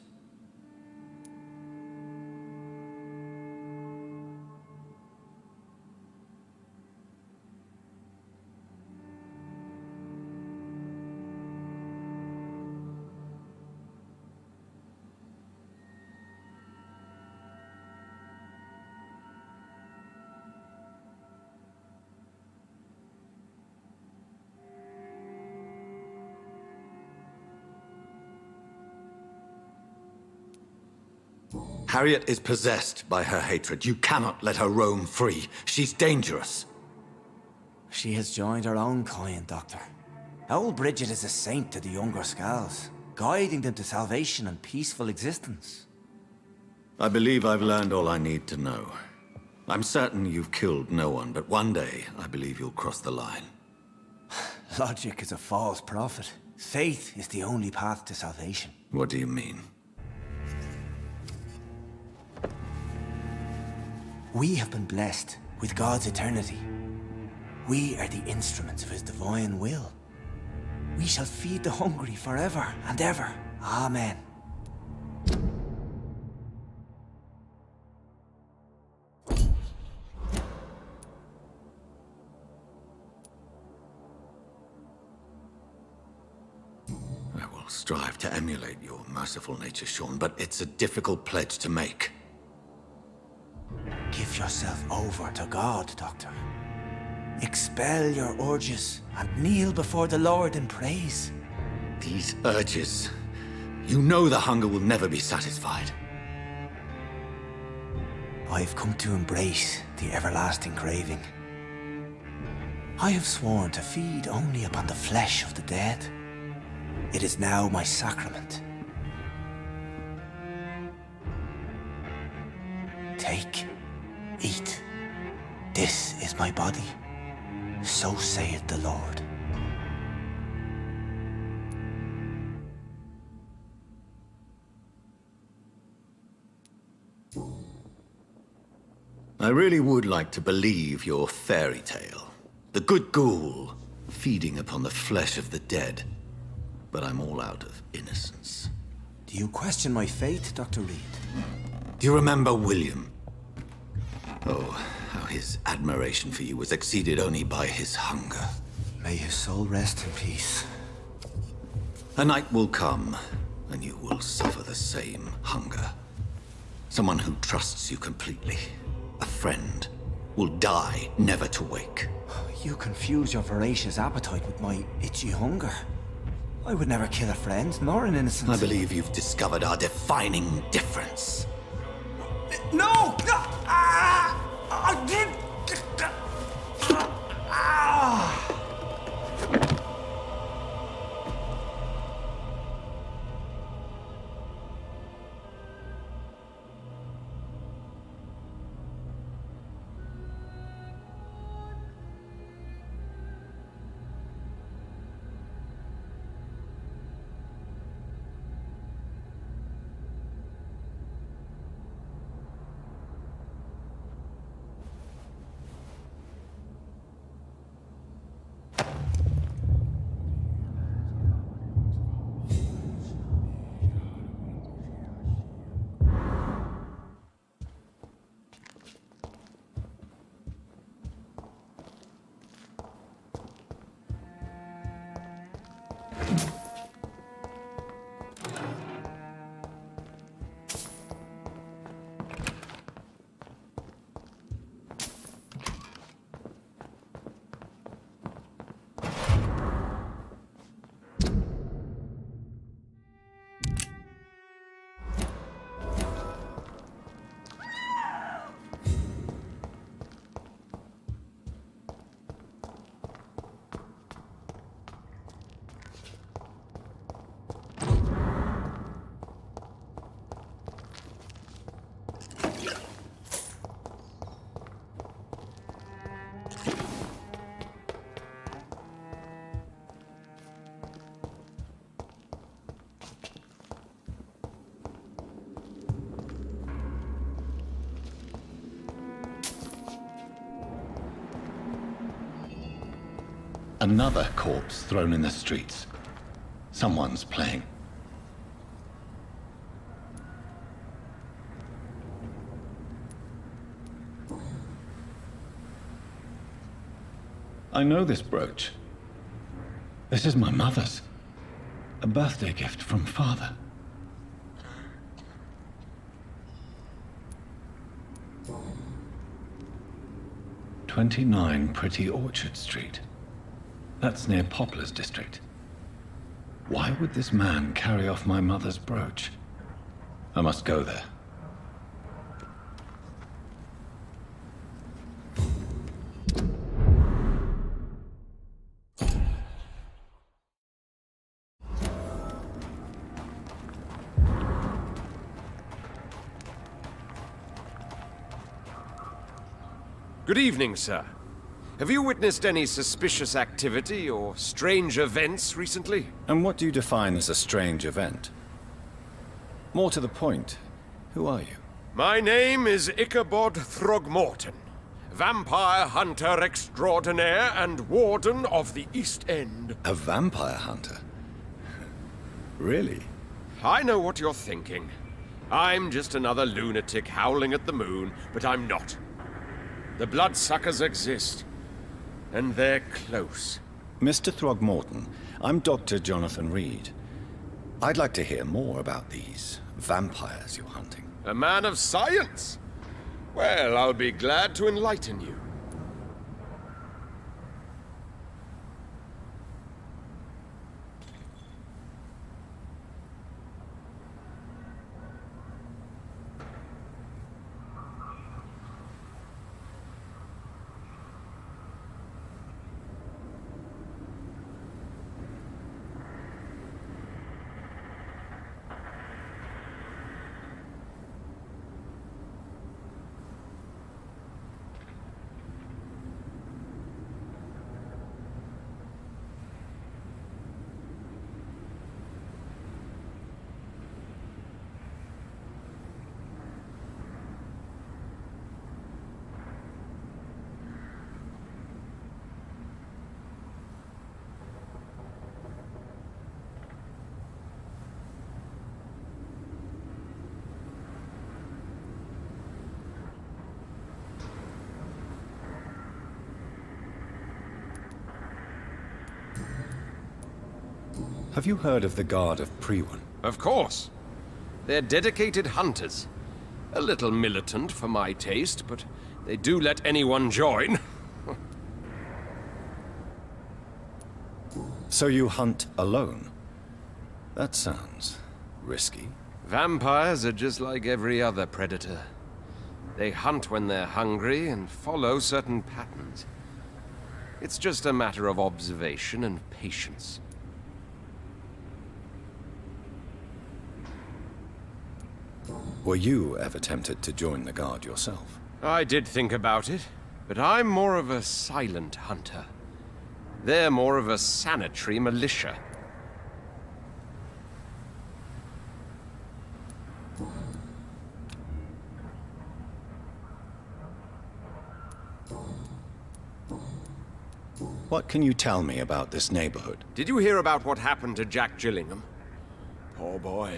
Speaker 1: Harriet is possessed by her hatred. You cannot let her roam free. She's dangerous.
Speaker 16: She has joined her own kind, Doctor. Old Bridget is a saint to the younger Skulls, guiding them to salvation and peaceful existence.
Speaker 1: I believe I've learned all I need to know. I'm certain you've killed no one, but one day I believe you'll cross the line.
Speaker 16: Logic is a false prophet. Faith is the only path to salvation.
Speaker 1: What do you mean?
Speaker 16: We have been blessed with God's eternity. We are the instruments of his divine will. We shall feed the hungry forever and ever. Amen.
Speaker 1: I will strive to emulate your merciful nature, Sean, but it's a difficult pledge to make.
Speaker 16: Give yourself over to God, Doctor. Expel your urges and kneel before the Lord in praise.
Speaker 1: These urges. You know the hunger will never be satisfied.
Speaker 16: I've come to embrace the everlasting craving. I have sworn to feed only upon the flesh of the dead. It is now my sacrament. Take, eat. This is my body. So saith the Lord.
Speaker 1: I really would like to believe your fairy tale. The good ghoul feeding upon the flesh of the dead. But I'm all out of innocence.
Speaker 16: Do you question my faith, Dr. Reed?
Speaker 1: Do you remember William? Oh, how his admiration for you was exceeded only by his hunger.
Speaker 16: May his soul rest in peace.
Speaker 1: A night will come, and you will suffer the same hunger. Someone who trusts you completely, a friend, will die never to wake.
Speaker 16: You confuse your voracious appetite with my itchy hunger. I would never kill a friend, nor an innocent.
Speaker 1: I believe you've discovered our defining difference.
Speaker 16: No! No! Ah! I did. Ah!
Speaker 14: Another corpse thrown in the streets. Someone's playing. I know this brooch. This is my mother's. A birthday gift from father. "29 Pretty Orchard Street." That's near Poplar's district. Why would this man carry off my mother's brooch? I must go there.
Speaker 18: Good evening, sir. Have you witnessed any suspicious activity or strange events recently?
Speaker 14: And what do you define as a strange event? More to the point, who are you?
Speaker 18: My name is Ichabod Throgmorton, vampire hunter extraordinaire and warden of the East End.
Speaker 14: A vampire hunter? Really?
Speaker 18: I know what you're thinking. I'm just another lunatic howling at the moon, but I'm not. The bloodsuckers exist, and they're close.
Speaker 14: Mr. Throgmorton, I'm Dr. Jonathan Reed. I'd like to hear more about these vampires you're hunting.
Speaker 18: A man of science? Well, I'll be glad to enlighten you.
Speaker 14: Have you heard of the Guard of Priwen?
Speaker 18: Of course. They're dedicated hunters. A little militant for my taste, but they do let anyone join.
Speaker 14: So you hunt alone? That sounds risky.
Speaker 18: Vampires are just like every other predator. They hunt when they're hungry and follow certain patterns. It's just a matter of observation and patience.
Speaker 14: Were you ever tempted to join the Guard yourself?
Speaker 18: I did think about it, but I'm more of a silent hunter. They're more of a sanitary militia.
Speaker 14: What can you tell me about this neighborhood?
Speaker 18: Did you hear about what happened to Jack Gillingham? Poor boy.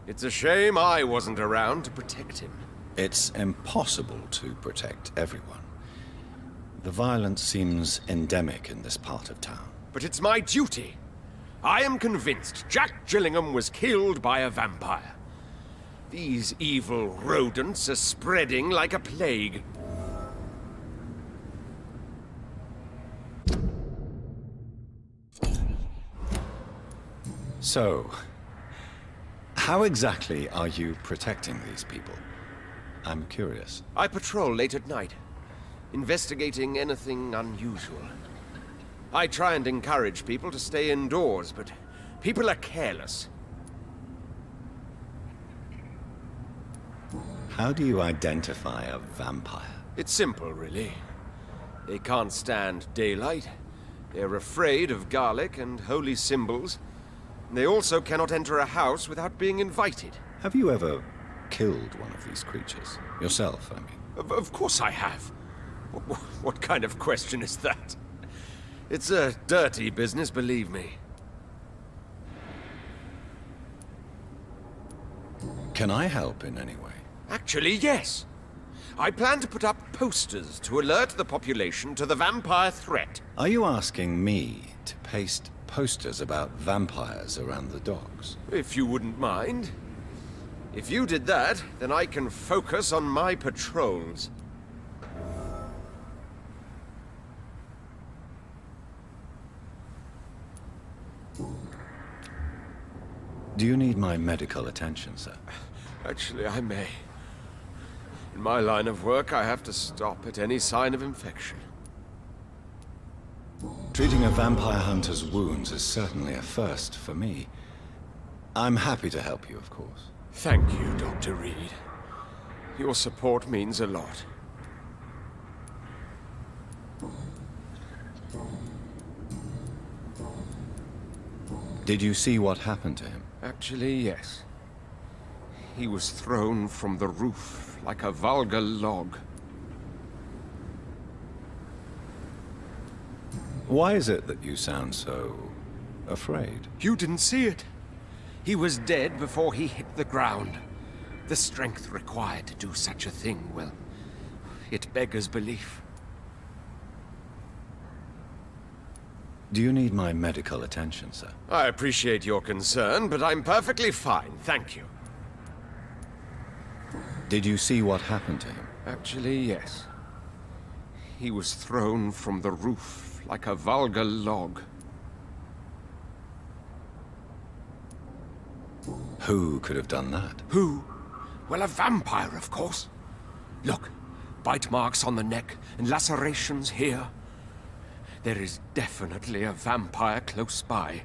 Speaker 18: It's a shame I wasn't around to protect him.
Speaker 14: It's impossible to protect everyone. The violence seems endemic in this part of town.
Speaker 18: But it's my duty. I am convinced Jack Gillingham was killed by a vampire. These evil rodents are spreading like a plague.
Speaker 14: So, how exactly are you protecting these people? I'm curious.
Speaker 18: I patrol late at night, investigating anything unusual. I try and encourage people to stay indoors, but people are careless.
Speaker 14: How do you identify a vampire?
Speaker 18: It's simple, really. They can't stand daylight. They're afraid of garlic and holy symbols. They also cannot enter a house without being invited.
Speaker 14: Have you ever killed one of these creatures? Yourself, I mean.
Speaker 18: Of course I have. What kind of question is that? It's a dirty business, believe me.
Speaker 14: Can I help in any way?
Speaker 18: Actually, yes. I plan to put up posters to alert the population to the vampire threat.
Speaker 14: Are you asking me to paste posters about vampires around the docks?
Speaker 18: If you wouldn't mind. If you did that, then I can focus on my patrols.
Speaker 14: Do you need my medical attention, sir?
Speaker 18: Actually, I may. In my line of work, I have to stop at any sign of infection.
Speaker 14: Treating a vampire hunter's wounds is certainly a first for me. I'm happy to help you, of course.
Speaker 18: Thank you, Dr. Reed. Your support means a lot.
Speaker 14: Did you see what happened to him?
Speaker 18: Actually, yes. He was thrown from the roof like a vulgar log.
Speaker 14: Why is it that you sound so afraid?
Speaker 18: You didn't see it. He was dead before he hit the ground. The strength required to do such a thing, well, it beggars belief.
Speaker 14: Do you need my medical attention, sir?
Speaker 18: I appreciate your concern, but I'm perfectly fine, thank you.
Speaker 14: Did you see what happened to him?
Speaker 18: Actually, yes. He was thrown from the roof like a vulgar log.
Speaker 14: Who could have done that?
Speaker 18: Who? Well, a vampire, of course. Look, bite marks on the neck and lacerations here. There is definitely a vampire close by.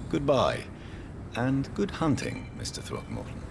Speaker 14: Goodbye, and good hunting, Mr. Throckmorton.